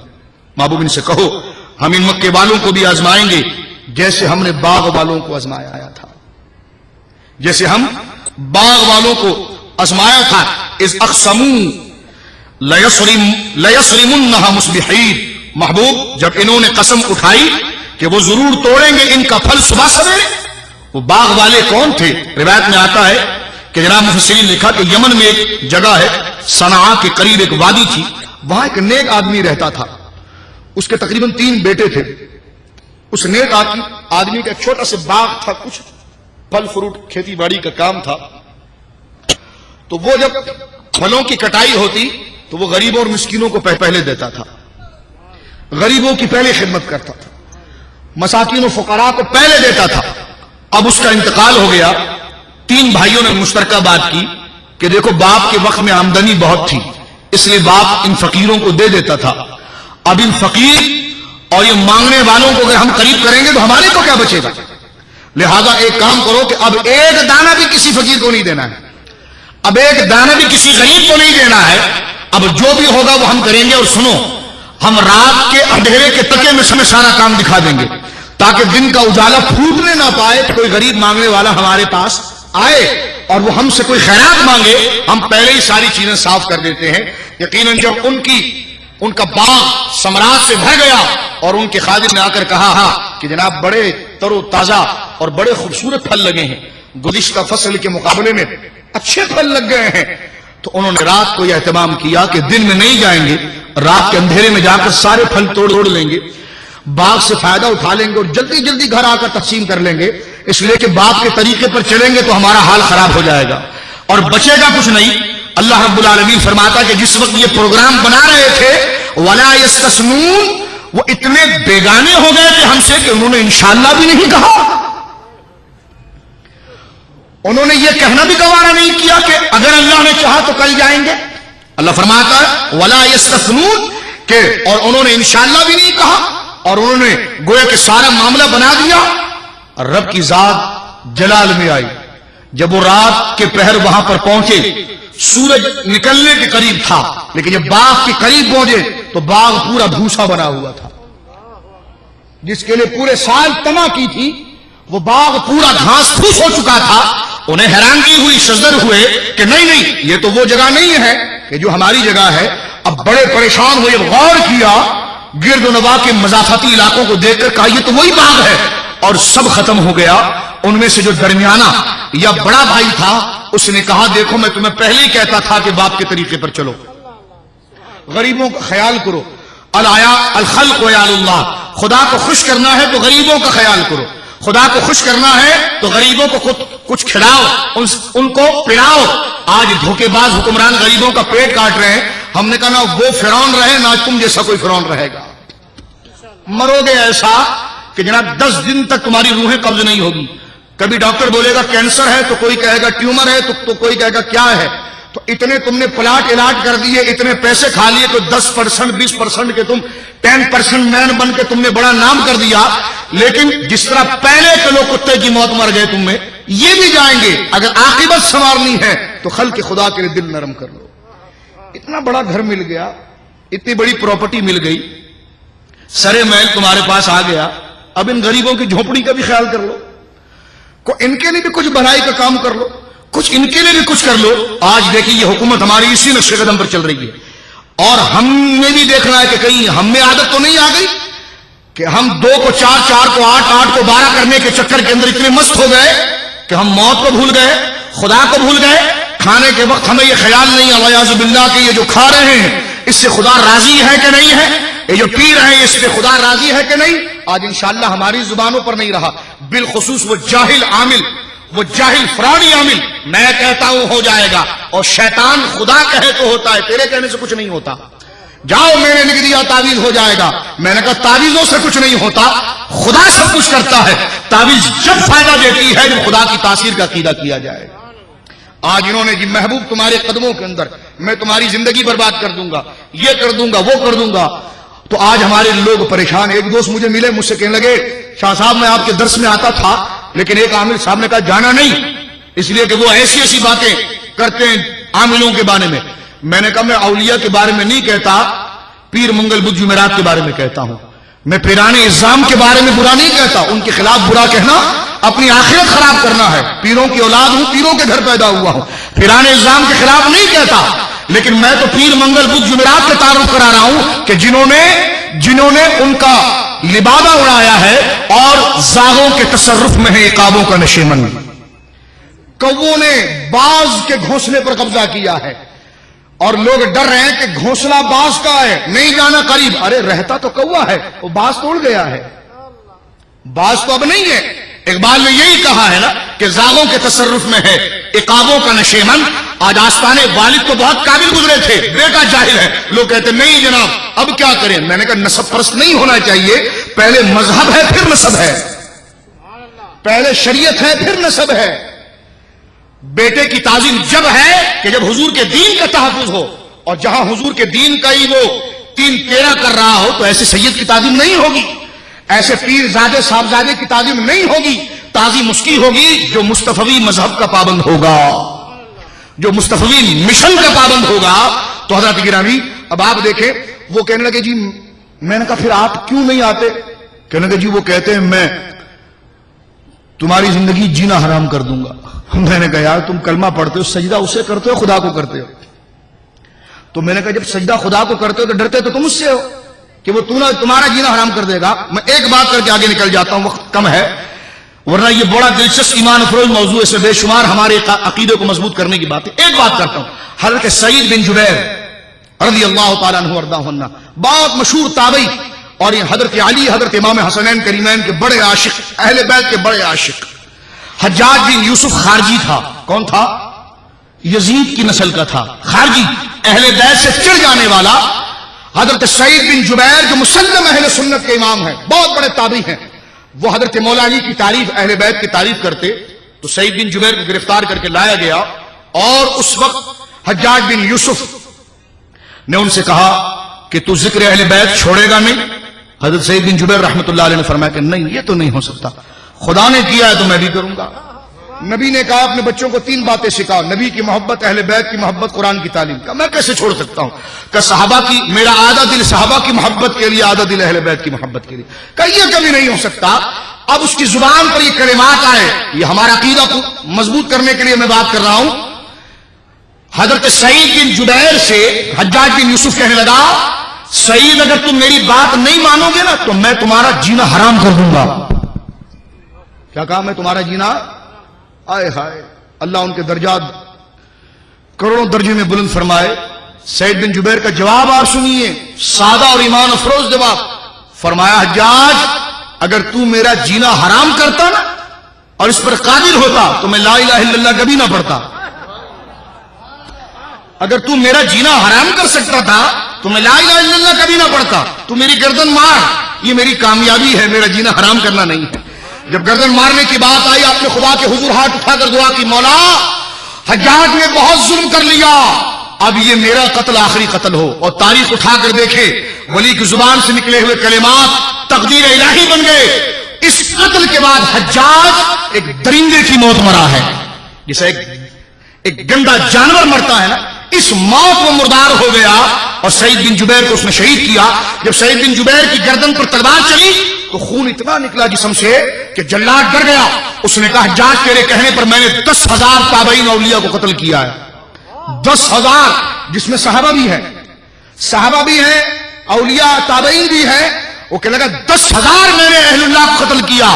محبوب ان سے کہو ہم ان مکے والوں کو بھی آزمائیں گے جیسے ہم نے باغ والوں کو آزمایا آیا تھا، جیسے ہم باغ والوں کو آزمایا تھا۔ اذ اقسموا لیصرمنها مصبحین، محبوب جب انہوں نے قسم اٹھائی کہ وہ ضرور توڑیں گے ان کا پھل صبح سویرے۔ وہ باغ والے کون تھے؟ روایت میں آتا ہے کہ جناب مفسرین نے لکھا کہ یمن میں ایک جگہ ہے، صنعاء کے قریب ایک وادی تھی، وہاں ایک نیک آدمی رہتا تھا، اس کے تقریباً 3 بیٹے تھے۔ اس نیک آدمی کا ایک چھوٹا سا باغ تھا، کچھ پھل فروٹ کھیتی باڑی کا کام تھا۔ تو وہ جب پھلوں کی کٹائی ہوتی تو وہ غریبوں اور مسکینوں کو پہلے دیتا تھا، غریبوں کی پہلے خدمت کرتا تھا، مساکین و فقراء کو پہلے دیتا تھا۔ اب اس کا انتقال ہو گیا، 3 بھائیوں نے مشترکہ بات کی کہ دیکھو باپ کے وقت میں آمدنی بہت تھی، اس لیے باپ ان فقیروں کو دے دیتا تھا، اب ان فقیر اور یہ مانگنے والوں کو اگر ہم قریب کریں گے تو ہمارے کو کیا بچے گا؟ لہذا ایک کام کرو کہ اب ایک دانہ بھی کسی فقیر کو نہیں دینا ہے، اب ایک دانہ بھی کسی غریب کو نہیں دینا ہے، اب جو بھی ہوگا وہ ہم کریں گے۔ اور سنو، ہم رات کے اندھیرے کے تکے میں ہمیں سارا کام دکھا دیں گے تاکہ دن کا اجالا پھوٹنے نہ پائے، کوئی غریب مانگنے والا ہمارے پاس آئے اور وہ ہم سے کوئی خیرات مانگے، ہم پہلے ہی ساری چیزیں صاف کر دیتے ہیں۔ یقیناً جب ان کا باغ ثمرات سے بھر گیا اور ان کے خادم نے آ کر کہا کہ جناب بڑے تر و تازہ اور بڑے خوبصورت پھل لگے ہیں، گزشتہ فصل کے مقابلے میں اچھے پھل لگ گئے ہیں، تو انہوں نے رات کو یہ اہتمام کیا کہ دن میں نہیں جائیں گے، رات کے اندھیرے میں جا کر سارے پھل توڑ لیں گے، باغ سے فائدہ اٹھا لیں گے اور جلدی جلدی گھر آ کر تقسیم کر لیں گے، اس لیے کہ باپ کے طریقے پر چلیں گے تو ہمارا حال خراب ہو جائے گا اور بچے گا کچھ نہیں۔ اللہ رب العالمین فرماتا کہ جس وقت یہ پروگرام بنا رہے تھے وَلَا يَسْتَثْنُونَ، وہ اتنے بیگانے ہو گئے تھے ہم سے کہ انہوں نے انشاءاللہ بھی نہیں کہا، انہوں نے یہ کہنا بھی گوارا نہیں کیا کہ اگر اللہ نے چاہا تو کل جائیں گے۔ اللہ فرماتا ہے وَلَا يَسْتَثْنُونَ کہ اور انہوں نے انشاءاللہ بھی نہیں کہا اور انہوں نے گویا کہ سارا معاملہ بنا دیا۔ رب کی ذات جلال میں آئی، جب وہ رات کے پہر وہاں پر پہنچے، سورج نکلنے کے قریب تھا، لیکن جب باغ کے قریب پہنچے تو باغ پورا بھوسا بنا ہوا تھا، جس کے لیے پورے سال تما کی تھی وہ باغ پورا گھاس پھوس ہو چکا تھا۔ انہیں حیرانگی ہوئی، شزر ہوئے کہ نہیں یہ تو وہ جگہ نہیں ہے کہ جو ہماری جگہ ہے۔ اب بڑے پریشان ہوئے، غور کیا، گرد و نواح کے مضافاتی علاقوں کو دیکھ کر کہا یہ تو وہی باغ ہے، اور سب ختم ہو گیا۔ ان میں سے جو درمیانہ یا بڑا بھائی تھا اس نے کہا دیکھو میں تمہیں پہلے ہی کہتا تھا کہ باپ کے طریقے پر چلو، غریبوں کا خیال کرو، الخلق عیال اللہ، خدا کو خوش کرنا ہے تو غریبوں کا خیال کرو، خدا کو خوش کرنا ہے تو غریبوں کو کچھ کھلاؤ، ان کو پلاؤ۔ آج دھوکے باز حکمران غریبوں کا پیٹ کاٹ رہے ہیں، ہم نے کہا نہ وہ فرعون رہے نہ تم جیسا کوئی فرعون رہے گا، مرو گے ایسا کہ جناب 10 دن تک تمہاری روحیں قبض نہیں ہوگی۔ کبھی ڈاکٹر بولے گا کینسر ہے تو کوئی کہے گا ٹیومر ہے تو کوئی کہے گا کیا ہے، تو اتنے تم نے پلاٹ علاج کر دیے، اتنے پیسے کھا لیے تو 10% 20% کے تم 10% مین بن کے تم نے بڑا نام کر دیا۔ لیکن جس طرح پہلے کے لوگ کتے کی موت مر گئے تم میں، یہ بھی جائیں گے۔ اگر عاقبت سنوارنی ہے تو خلق خدا کے لیے دل نرم کر لو۔ اتنا بڑا گھر مل گیا، اتنی بڑی پراپرٹی مل گئی، سرے محل تمہارے پاس آ گیا، اب ان غریبوں کی جھونپڑی کا بھی خیال کر لو، کو ان کے لیے بھی کچھ بھلائی کا کام کر لو، کچھ ان کے لیے بھی کچھ کر لو۔ آج دیکھیے یہ حکومت ہماری اسی نقش قدم پر چل رہی ہے، اور ہم نے بھی دیکھنا ہے کہ کہیں ہم میں عادت تو نہیں آ گئی کہ ہم 2 کو 4 4 کو 8 8 کو 12 کرنے کے چکر کے اندر اتنے مست ہو گئے کہ ہم موت کو بھول گئے، خدا کو بھول گئے۔ کھانے کے وقت ہمیں یہ خیال نہیں الیاذ باللہ کہ یہ جو کھا رہے ہیں اس سے خدا راضی ہے کہ نہیں ہے، یہ جو پی رہے ہیں اس سے خدا راضی ہے کہ نہیں۔ آج انشاءاللہ ہماری زبانوں پر نہیں رہا، بالخصوص وہ جاہل عامل، وہ جاہل فراڈی عامل میں کہتا ہوں ہو جائے گا، اور شیطان خدا کہے تو ہوتا ہے، تیرے کہنے سے کچھ نہیں ہوتا۔ جاؤ میں نے لکھ دیا تعویذ ہو جائے گا، میں نے کہا تعویذوں سے کچھ نہیں ہوتا، خدا سب کچھ کرتا ہے۔ تعویذ جب فائدہ دیتی ہے جب خدا کی تاثیر کا عقیدہ کیا جائے۔ آج انہوں نے جی محبوب تمہارے قدموں کے اندر میں تمہاری زندگی برباد کر دوں گا، یہ کر دوں گا، وہ کر دوں گا، تو آج ہمارے لوگ پریشان۔ ایک دوست مجھے ملے، مجھ سے کہنے لگے شاہ صاحب میں آپ کے درس میں آتا تھا لیکن ایک عامل صاحب نے کہا جانا نہیں، اس لیے کہ وہ ایسی باتیں کرتے ہیں عاملوں کے بارے میں۔ میں نے کہا میں اولیاء کے بارے میں نہیں کہتا، پیر منگل بدھ جمعرات کے بارے میں کہتا ہوں، میں پیرانے اظام کے بارے میں برا نہیں کہتا، ان کے خلاف برا کہنا اپنی آخرت خراب کرنا ہے۔ پیروں کی اولاد ہوں، پیروں کے گھر پیدا ہوا ہوں، پیرانے اظام کے خلاف نہیں کہتا، لیکن میں تو پیر منگل بدھ جمعرات کا تعارف کرا رہا ہوں کہ جنہوں نے ان کا لبادہ اڑایا ہے اور زاغوں کے تصرف میں ہے عقابوں کا نشیمن۔ کووں نے باز کے گھونسلے پر قبضہ کیا ہے اور لوگ ڈر رہے ہیں کہ گھونسلہ باز کا ہے، نہیں جانا قریب۔ ارے رہتا تو کوا ہے، وہ باز توڑ گیا ہے، باز تو اب نہیں ہے۔ اقبال نے یہی کہا ہے نا کہ زاغوں کے تصرف میں ہے عقابوں کا نشیمن. آج آستان والد تو بہت قابل گزرے تھے, بیٹا جاہل ہے. لوگ کہتے نہیں جناب اب کیا کریں. میں نے کہا نسب پرست نہیں ہونا چاہیے, پہلے مذہب ہے پھر نسب ہے, پہلے شریعت ہے پھر نسب ہے. بیٹے کی تعظیم جب ہے کہ جب حضور کے دین کا تحفظ ہو, اور جہاں حضور کے دین کا ہی وہ 3-13 کر رہا ہو تو ایسے سید کی تعظیم نہیں ہوگی, ایسے پیر زادے صاحبزادے کی تعظیم نہیں ہوگی. تعظیم اس کی ہوگی جو مصطفوی مذہب کا پابند ہوگا, جو مصطفوی مشن کا پابند ہوگا. تو حضرات گرامی اب آپ دیکھیں, وہ کہنے لگے جی, میں نے کہا پھر آپ کیوں نہیں آتے؟ کہنے لگے جی وہ کہتے ہیں میں تمہاری زندگی جینا حرام کر دوں گا. میں نے کہا یار تم کلمہ پڑھتے ہو, سجدہ اسے کرتے ہو خدا کو کرتے ہو. تو میں نے کہا جب سجدہ خدا کو کرتے ہو تو ڈرتے تو تم اس سے ہو کہ وہ تمہارا جینا حرام کر دے گا. میں ایک بات کر کے آگے نکل جاتا ہوں, وقت کم ہے, ورنہ یہ بڑا دلچسپ ایمان افروز موضوع ہے, اس میں بے شمار ہمارے عقیدے کو مضبوط کرنے کی بات ہے. ایک بات کرتا ہوں, حضرت سعید بن جبیر رضی اللہ تعالیٰ عنہ وارضاہ عنہ, بہت مشہور تابعی, اور یہ حضرت علی حضرت امام حسنین کریمین کے بڑے عاشق, اہل بیت کے بڑے عاشق. حجاج بن یوسف خارجی تھا. کون تھا؟ یزید کی نسل کا تھا, خارجی, اہل بیت سے چڑ جانے والا. حضرت سعید بن جبیر جو مسلم اہل سنت کے امام ہیں, بہت بڑے تابعی ہیں, وہ حضرت مولا علی کی تعریف, اہل بیت کی تعریف کرتے. تو سعید بن جبیر کو گرفتار کر کے لایا گیا, اور اس وقت حجاج بن یوسف نے ان سے کہا کہ تو ذکر اہل بیت چھوڑے گا نہیں؟ حضرت سعید بن جبیر رحمۃ اللہ علیہ نے فرمایا کہ نہیں, یہ تو نہیں ہو سکتا, خدا نے کیا ہے تو میں بھی کروں گا. نبی نے کہا اپنے بچوں کو 3 باتیں سکھاؤ, نبی کی محبت, اہل بیت کی محبت, قرآن کی تعلیم. کا میں کیسے چھوڑ سکتا ہوں؟ کہ صحابہ کی, میرا آدھا دل صحابہ کی محبت کے لیے, آدھا دل اہل بیت کی محبت کے لیے. کہ یہ کبھی نہیں ہو سکتا. اب اس کی زبان پر یہ کلمات آئے, یہ ہمارا عقیدہ کو مضبوط کرنے کے لیے میں بات کر رہا ہوں. حضرت سعید بن جبیر سے حجاج بن یوسف کہنے لگا, سعید اگر تم میری بات نہیں مانو گے نا تو میں تمہارا جینا حرام کر دوں گا. کیا کہا؟ میں تمہارا جینا, آئے ہائے, اللہ ان کے درجات کروڑوں درجے میں بلند فرمائے. سعید بن جبیر کا جواب آپ سنیے, سادہ اور ایمان افروز جواب. فرمایا حجاج اگر تو میرا جینا حرام کرتا نا اور اس پر قادر ہوتا تو میں لا الہ الا اللہ کبھی نہ پڑھتا. اگر تو میرا جینا حرام کر سکتا تھا تو میں لا الہ الا اللہ کبھی نہ پڑھتا. تو میری گردن مار, یہ میری کامیابی ہے, میرا جینا حرام کرنا نہیں ہے. جب گردن مارنے کی بات آئی, آپ نے خدا کے حضور ہاتھ اٹھا کر دعا کی, مولا حجاج نے بہت ظلم کر لیا, اب یہ میرا قتل آخری قتل ہو. اور تاریخ اٹھا کر دیکھے, ولی کی زبان سے نکلے ہوئے کلمات تقدیر الہی بن گئے. اس قتل کے بعد حجاج ایک درندے کی موت مرا ہے, جیسے ایک گندا جانور مرتا ہے نا, اس موت وہ مردار ہو گیا. اور سعید بن جبیر کو اس نے شہید کیا. جب سعید بن جبیر کی گردن پر تلوار چلی تو خون اتنا نکلا جسم سے کہ جلاد ڈر گیا. اس نے کہا حجاج تیرے کہنے پر میں نے 10,000 تابعین اولیاء کو قتل کیا ہے. 10,000, جس میں صحابہ بھی ہیں, صحابہ بھی ہیں, اولیاء تابعین بھی ہیں. وہ کہنے لگا 10,000 میں نے اہل اللہ کو قتل کیا,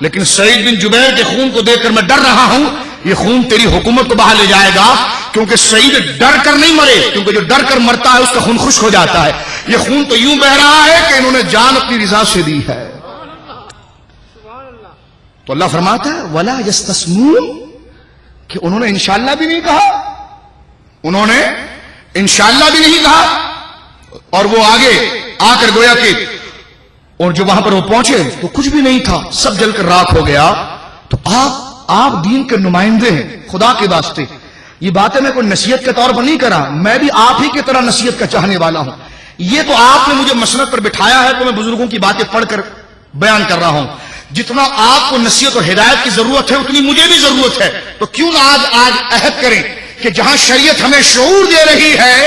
لیکن سعید بن جبیر کے خون کو دیکھ کر میں ڈر رہا ہوں, یہ خون تیری حکومت کو باہر لے جائے گا. کیونکہ سعید ڈر کر نہیں مرے, کیونکہ جو ڈر کر مرتا ہے اس کا خون خشک ہو جاتا ہے. یہ خون تو یوں بہ رہا ہے کہ انہوں نے جان اپنی رضا سے دی ہے. تو اللہ فرماتا ہے ولا یستسمون, کہ انہوں نے انشاءاللہ بھی نہیں کہا, انہوں نے انشاءاللہ بھی نہیں کہا. اور وہ آگے آ کر گویا کہ, اور جو وہاں پر وہ پہنچے تو کچھ بھی نہیں تھا, سب جل کر راکھ ہو گیا. تو آپ دین کے نمائندے ہیں خدا کے واسطے. یہ باتیں میں کوئی نصیحت کے طور پر نہیں کرا, میں بھی آپ ہی کی طرح نصیحت کا چاہنے والا ہوں. یہ تو آپ نے مجھے مسند پر بٹھایا ہے تو میں بزرگوں کی باتیں پڑھ کر بیان کر رہا ہوں. جتنا آپ کو نصیحت اور ہدایت کی ضرورت ہے اتنی مجھے بھی ضرورت ہے. تو کیوں نہ آج عہد کریں کہ جہاں شریعت ہمیں شعور دے رہی ہے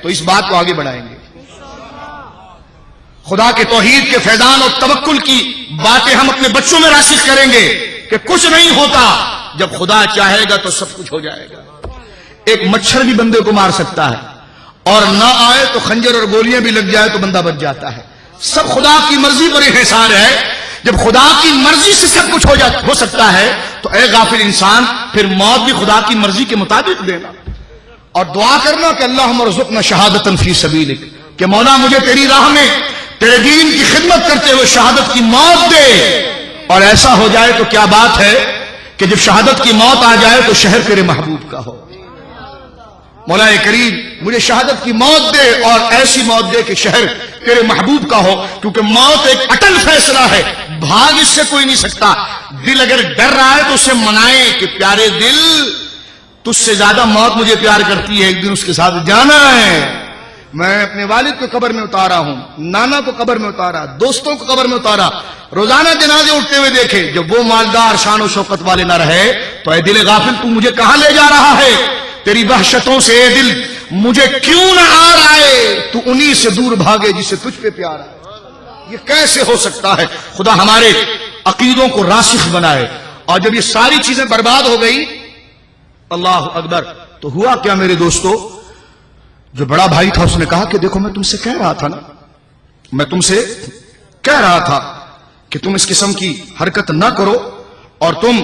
تو اس بات کو آگے بڑھائیں گے. خدا کے توحید کے فیضان اور توکل کی باتیں ہم اپنے بچوں میں راسخ کریں گے کہ کچھ نہیں ہوتا, جب خدا چاہے گا تو سب کچھ ہو جائے گا. ایک مچھر بھی بندے کو مار سکتا ہے, اور نہ آئے تو خنجر اور گولیاں بھی لگ جائے تو بندہ بچ جاتا ہے. سب خدا کی مرضی پر انحصار ہے. جب خدا کی مرضی سے سب کچھ ہو سکتا ہے تو اے غافل انسان, پھر موت بھی خدا کی مرضی کے مطابق دینا, اور دعا کرنا کہ اللہم ارزقنا شہادۃ فی سبیلک, کہ مولا مجھے تیری راہ میں تیرے دین کی خدمت کرتے ہوئے شہادت کی موت دے. اور ایسا ہو جائے تو کیا بات ہے کہ کہ جب شہادت کی موت آ جائے تو شہر تیرے محبوب کا ہو۔ مولا کریم مجھے شہادت کی موت دے اور ایسی موت دے کہ شہر تیرے محبوب کا ہو، کیونکہ موت ایک اٹل فیصلہ ہے، بھاگ اس سے کوئی نہیں سکتا۔ دل اگر ڈر رہا ہے تو اسے منائے کہ پیارے دل، تجھ سے زیادہ موت مجھے پیار کرتی ہے، ایک دن اس کے ساتھ جانا ہے۔ میں اپنے والد کو قبر میں اتارا ہوں، نانا کو قبر میں اتارا، دوستوں کو قبر میں اتارا، روزانہ جنازے اٹھتے ہوئے دیکھے۔ جب وہ مالدار شان و شوکت والے نہ رہے تو اے دل غافل تو مجھے کہاں لے جا رہا ہے؟ تیری وحشتوں سے اے دل مجھے کیوں نہ آ رہا ہے؟ تو انہی سے دور بھاگے جسے تجھ پہ پیار ہے۔ یہ کیسے ہو سکتا ہے؟ خدا ہمارے عقیدوں کو راسخ بنائے۔ اور جب یہ ساری چیزیں برباد ہو گئی، اللہ اکبر، تو ہوا کیا میرے دوستو؟ جو بڑا بھائی تھا اس نے کہا کہ دیکھو میں تم سے کہہ رہا تھا نا، میں تم سے کہہ رہا تھا کہ تم اس قسم کی حرکت نہ کرو اور تم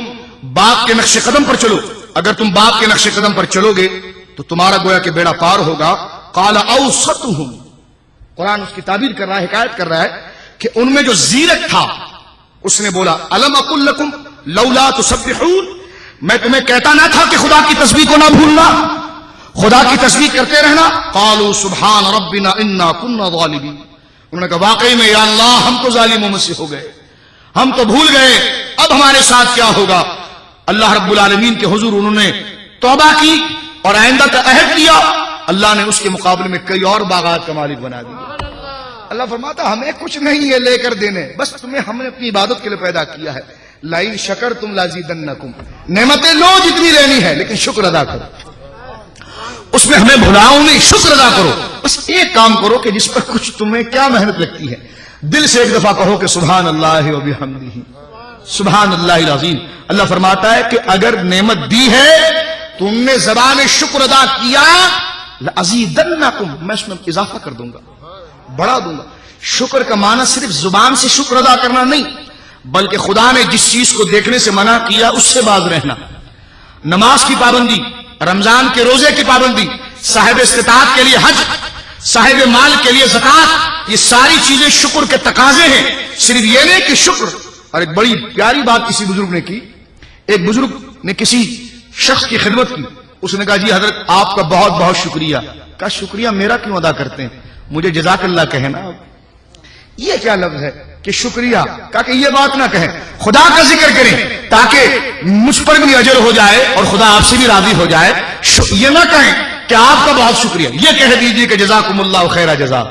باپ کے نقش قدم پر چلو۔ اگر تم باپ کے نقش قدم پر چلو گے تو تمہارا گویا کہ بیڑا پار ہوگا۔ قال اوسطهم، قرآن اس کی تعبیر کر رہا ہے، حکایت کر رہا ہے کہ ان میں جو زیرک تھا اس نے بولا الم اقل لکم لولا تسبحون، میں تمہیں کہتا نہ تھا کہ خدا کی تسبیح کو نہ بھولنا، خدا کی تسبیح کرتے رہنا۔ قالوا سبحان ربنا انا كنا ظالمین، انہوں نے کہا واقعی میں یا اللہ ہم تو ظالموں میں سے ہو گئے، ہم تو بھول گئے، اب ہمارے ساتھ کیا ہوگا؟ اللہ رب العالمین کے حضور انہوں نے توبہ کی اور آئندہ کا عہد کیا۔ اللہ نے اس کے مقابلے میں کئی اور باغات کا مالک بنا دیا۔ اللہ فرماتا ہمیں کچھ نہیں ہے لے کر دینے، بس تمہیں ہم نے اپنی عبادت کے لیے پیدا کیا ہے۔ لئن شکرتم لازیدنکم، نعمتیں لو جتنی لینی ہے لیکن شکر ادا کرو، اس میں ہمیں بھلاؤ نہیں، شکر ادا کرو۔ بس ایک کام کرو کہ جس پر کچھ تمہیں کیا محنت لگتی ہے، دل سے ایک دفعہ کہو کہ سبحان اللہ و بحمدہ سبحان اللہ العظیم۔ اللہ فرماتا ہے کہ اگر نعمت دی ہے تم نے زبان شکر ادا کیا، لازیدنکم، میں اس میں اضافہ کر دوں گا، بڑھا دوں گا۔ شکر کا معنی صرف زبان سے شکر ادا کرنا نہیں، بلکہ خدا نے جس چیز کو دیکھنے سے منع کیا اس سے باز رہنا۔ نماز کی پابندی، رمضان کے روزے کی پابندی، صاحب استطاعت کے لیے حج، صاحب مال کے لیے زکات، یہ ساری چیزیں شکر کے تقاضے ہیں۔ صرف یہ نہیں کہ شکر، اور ایک بڑی پیاری بات کسی بزرگ نے کی، ایک بزرگ نے کسی شخص کی خدمت کی، اس نے کہا جی حضرت آپ کا بہت بہت شکریہ۔ کہا شکریہ میرا کیوں ادا کرتے ہیں، مجھے جزاک اللہ کہنا۔ یہ کیا لفظ ہے کہ شکریہ؟ کہا کہ یہ بات نہ کہیں، خدا کا ذکر کریں تاکہ مجھ پر بھی اجر ہو جائے اور خدا آپ سے بھی راضی ہو جائے۔ یہ نہ کہیں کہ آپ کا بہت شکریہ، یہ کہہ دیجئے کہ جزاکم اللہ خیر جزا،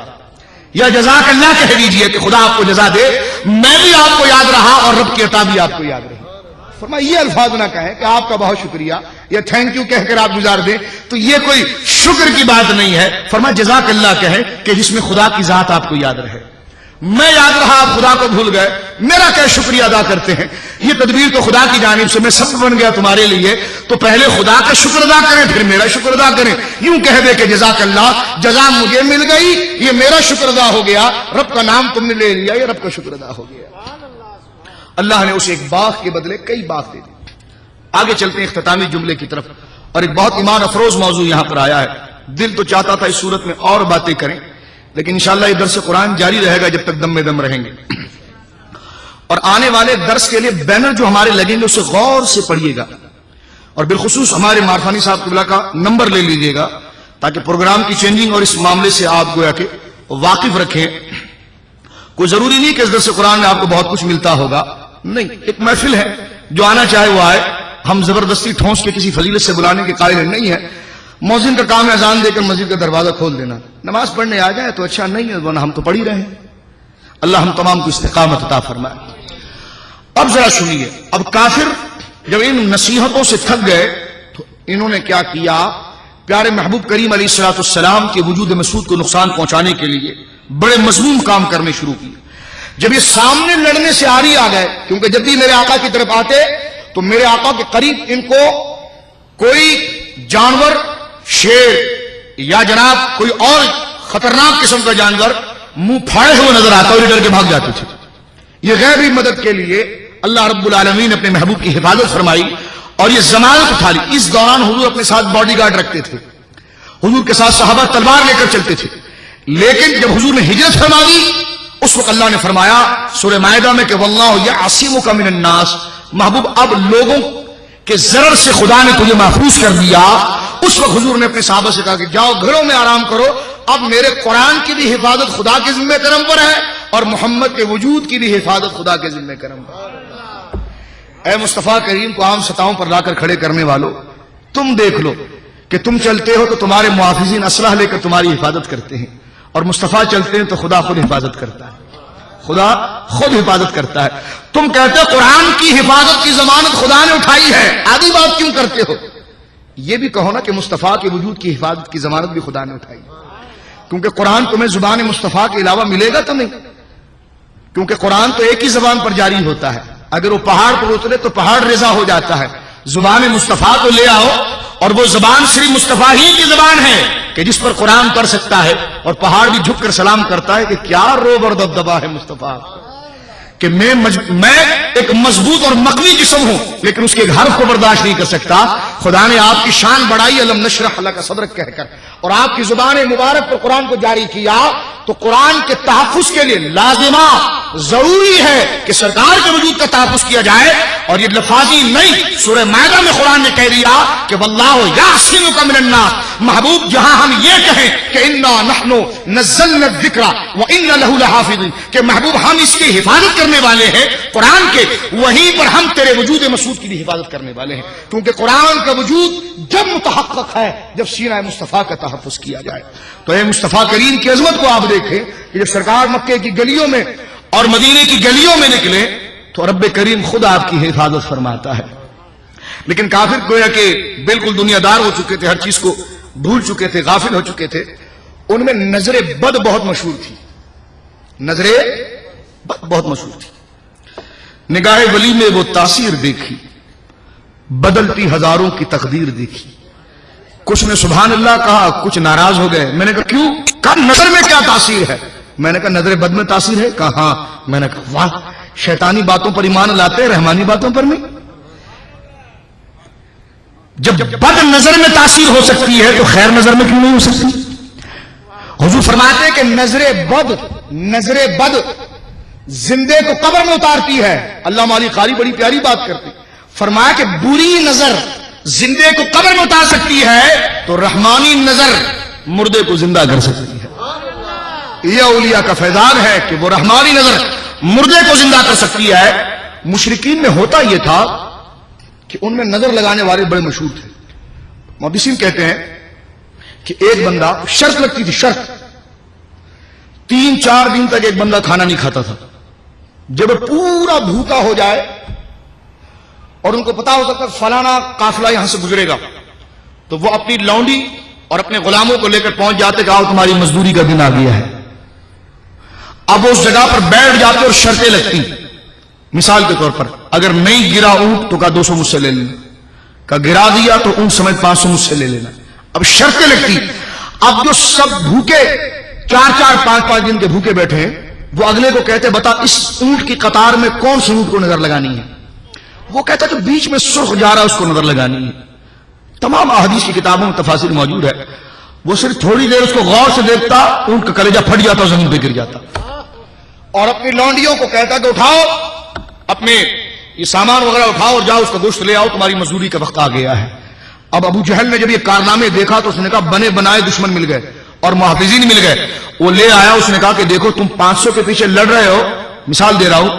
یا جزاک اللہ کہہ دیجئے کہ خدا آپ کو جزا دے، میں بھی آپ کو یاد رہا اور رب کی عطا بھی آپ کو یاد رہی۔ فرمایا یہ الفاظ نہ کہیں کہ آپ کا بہت شکریہ یا تھینک یو کہہ کر آپ گزار دیں، تو یہ کوئی شکر کی بات نہیں ہے۔ فرمایا جزاک اللہ کہیں کہ جس میں خدا کی ذات آپ کو یاد رہے۔ میں یاد رہا آپ خدا کو بھول گئے، میرا کیا شکریہ ادا کرتے ہیں؟ یہ تدبیر تو خدا کی جانب سے، میں سب بن گیا تمہارے لیے، تو پہلے خدا کا شکر ادا کریں پھر میرا شکر ادا کریں۔ یوں کہہ دے کہ جزاک اللہ، جزا مجھے مل گئی، یہ میرا شکر ادا ہو گیا، رب کا نام تم نے لے لیا، یہ رب کا شکر ادا ہو گیا۔ اللہ نے اسے ایک باغ کے بدلے کئی باغ دے دیے۔ آگے چلتے ہیں اختتامی جملے کی طرف، اور ایک بہت ایمان افروز موضوع یہاں پر آیا ہے۔ دل تو چاہتا تھا اس صورت میں اور باتیں کریں، لیکن انشاءاللہ یہ درس قرآن جاری رہے گا جب تک دم میں دم رہیں گے، اور آنے والے درس کے لیے بینر جو ہمارے لگیں گے اسے غور سے پڑھیے گا، اور بالخصوص ہمارے مارفانی صاحب قبلہ کا نمبر لے لیجیے گا تاکہ پروگرام کی چینجنگ اور اس معاملے سے آپ گویا کہ واقف رکھیں۔ کوئی ضروری نہیں کہ اس درس قرآن میں آپ کو بہت کچھ ملتا ہوگا، نہیں، ایک محفل ہے، جو آنا چاہے وہ آئے، ہم زبردستی ٹھونس کے کسی فضیلت سے بلانے کے قائل نہیں ہے۔ مؤذن کا کام ہے اذان دے کر مسجد کا دروازہ کھول دینا، نماز پڑھنے آ جائے تو اچھا، نہیں ہے ورنہ ہم تو پڑھ ہی رہے ہیں۔ اللہ ہم تمام کو استقامت عطا فرمائے۔ اب ذرا سنیے، اب کافر جب ان نصیحتوں سے تھک گئے تو انہوں نے کیا کیا؟ پیارے محبوب کریم علیہ الصلوۃ والسلام کے وجود مسعود کو نقصان پہنچانے کے لیے بڑے مذموم کام کرنے شروع کیے۔ جب یہ سامنے لڑنے سے آری آ گئے، کیونکہ جب بھی میرے آقا کی طرف آتے تو میرے آقا کے قریب ان کو کوئی جانور، شیر یا جناب کوئی اور خطرناک قسم کا جانور منہ پھاڑے ہوئے نظر آتا اور ڈر کے بھاگ جاتے تھے۔ یہ غیبی مدد کے لیے اللہ رب العالمین نے اپنے محبوب کی حفاظت فرمائی اور یہ ضمانت اٹھا لی۔ اس دوران حضور اپنے ساتھ باڈی گارڈ رکھتے تھے، حضور کے ساتھ صحابہ تلوار لے کر چلتے تھے، لیکن جب حضور نے ہجرت فرما دی اس وقت اللہ نے فرمایا سورہ مائدہ میں کہ واللہ یعصمک من الناس، محبوب اب لوگوں کہ ضرر سے خدا نے تجھے محفوظ کر دیا، اس وقت حضور نے اپنے صحابہ سے کہا کہ جاؤ گھروں میں آرام کرو، اب میرے قرآن کی بھی حفاظت خدا کے ذمہ کرم پر ہے اور محمد کے وجود کی بھی حفاظت خدا کے ذمہ کرم پر۔ اے مصطفیٰ کریم کو عام سطحوں پر لا کر کھڑے کرنے والوں، تم دیکھ لو کہ تم چلتے ہو تو تمہارے محافظین اسلحہ لے کر تمہاری حفاظت کرتے ہیں، اور مصطفیٰ چلتے ہیں تو خدا خود حفاظت کرتا ہے، خدا خود حفاظت کرتا ہے۔ تم کہتے ہو قرآن کی حفاظت کی ضمانت خدا نے اٹھائی ہے، آدھی بات کیوں کرتے ہو؟ یہ بھی کہو نا کہ مصطفیٰ کے وجود کی حفاظت کی ضمانت بھی خدا نے اٹھائی، کیونکہ قرآن تمہیں زبان مصطفیٰ کے علاوہ ملے گا تو نہیں، کیونکہ قرآن تو ایک ہی زبان پر جاری ہوتا ہے، اگر وہ پہاڑ پر اترے تو پہاڑ رضا ہو جاتا ہے۔ زبان مصطفیٰ کو لے آؤ، اور وہ زبان صرف مصطفیٰ ہی کی زبان ہے کہ جس پر قرآن پڑھ سکتا ہے، اور پہاڑ بھی جھک کر سلام کرتا ہے کہ کیا روب اور دبدبا ہے مصطفیٰ، کہ میں ایک مضبوط اور مقوی جسم ہوں لیکن اس کے ایک حرف کو برداشت نہیں کر سکتا۔ خدا نے آپ کی شان بڑھائی الم نشرح لک صدرک کہہ کر، اور آپ کی زبان مبارک پر قرآن کو جاری کیا، تو قرآن کے تحفظ کے لیے لازمہ ضروری ہے کہ سرکار کے وجود کا تحفظ کیا جائے۔ اور یہ لفاظی نہیں، سورہ مائدہ میں قرآن نے کہہ دیا کہ واللہ یعصمک من الناس، محبوب جہاں ہم یہ کہیں کہ انا نحن نزلنا الذکر وانا له لحافظون، کہ محبوب ہم اس کی حفاظت کرنے والے ہیں قرآن کے، وہیں پر ہم تیرے وجود مسعود کی بھی حفاظت کرنے والے ہیں، کیونکہ قرآن کا وجود جب متحقق ہے جب سینہ مصطفیٰ کا تحفظ کیا جائے۔ تو اے مصطفیٰ کریم کی عظمت کو آپ دیکھیں کہ جب سرکار مکے کی گلیوں میں اور مدینے کی گلیوں میں نکلے تو رب کریم خود آپ کی حفاظت فرماتا ہے۔ لیکن کافر گویا کہ بالکل دنیا دار ہو چکے تھے، ہر چیز کو بھول چکے تھے، غافل ہو چکے تھے، ان میں نظر بد بہت مشہور تھی، نظر بد بہت مشہور تھی۔ نگاہ ولی میں وہ تاثیر دیکھی، بدلتی ہزاروں کی تقدیر دیکھی۔ کچھ نے سبحان اللہ کہا، کچھ ناراض ہو گئے۔ میں نے کہا کیوں؟ کہا نظر میں کیا تاثیر ہے؟ میں نے کہا نظر بد میں تاثیر ہے؟ کہا ہاں۔ میں نے کہا واہ، شیطانی باتوں پر ایمان لاتے ہیں، رحمانی باتوں پر نہیں۔ جب بد نظر میں تاثیر ہو سکتی ہے تو خیر نظر میں کیوں نہیں ہو سکتی؟ حضور فرماتے ہیں کہ نظر بد زندے کو قبر میں اتارتی ہے۔ علامہ علی قاری بڑی پیاری بات کرتے، فرمایا کہ بری نظر زندے کو قبر میں اتار سکتی ہے تو رحمانی نظر مردے کو زندہ کر سکتی ہے۔ یہ اولیاء کا فیضان ہے کہ وہ رحمانی نظر مردے کو زندہ کر سکتی ہے۔ مشرکین میں ہوتا یہ تھا کہ ان میں نظر لگانے والے بڑے مشہور تھے۔ محدثین کہتے ہیں کہ ایک بندہ، شرط لگتی تھی، شرط 3-4 دن تک ایک بندہ کھانا نہیں کھاتا تھا۔ جب پورا بھوکا ہو جائے اور ان کو پتا ہو سکتا فلانا قافلہ یہاں سے گزرے گا تو وہ اپنی لونڈی اور اپنے غلاموں کو لے کر پہنچ جاتے کہ آؤ تمہاری مزدوری کا دن آ گیا ہے۔ اب اس جگہ پر بیٹھ جاتے اور شرطیں لگتی، مثال کے طور پر اگر نہیں گرا اونٹ تو کہا 200 مجھ سے لے لینا، کہا گرا دیا تو اونٹ سمیت 500 مجھ سے لے لینا۔ اب شرطیں لگتی۔ اب جو سب بھوکے 4-4 5-5 دن کے بھوکے بیٹھے ہیں وہ اگلے کو کہتے بتا اس اونٹ کی قطار میں کون سے اونٹ کو نظر لگانی ہے؟ وہ کہتا جو بیچ میں سرخ جا رہا ہے اس کو نظر لگانی ہے۔ تمام احادیث کی کتابوں میں تفاسیر موجود ہے۔ وہ صرف تھوڑی دیر اس کو غور سے دیکھتا، اونٹ کا کلیجہ پھٹ جاتا اور زمین پہ گر جاتا، اور اپنی لونڈیوں کو کہتا کہ اٹھاؤ اپنے یہ سامان وغیرہ اٹھاؤ اور جاؤ اس کا گوشت لے آؤ، تمہاری مزدوری کا وقت آ گیا ہے۔ اب ابو جہل نے جب یہ کارنامے دیکھا تو اس نے کہا بنے بنائے دشمن مل گئے اور محافظین مل گئے۔ وہ لے آیا، اس نے کہا کہ دیکھو تم 500 کے پیچھے لڑ رہے ہو، مثال دے رہا ہوں،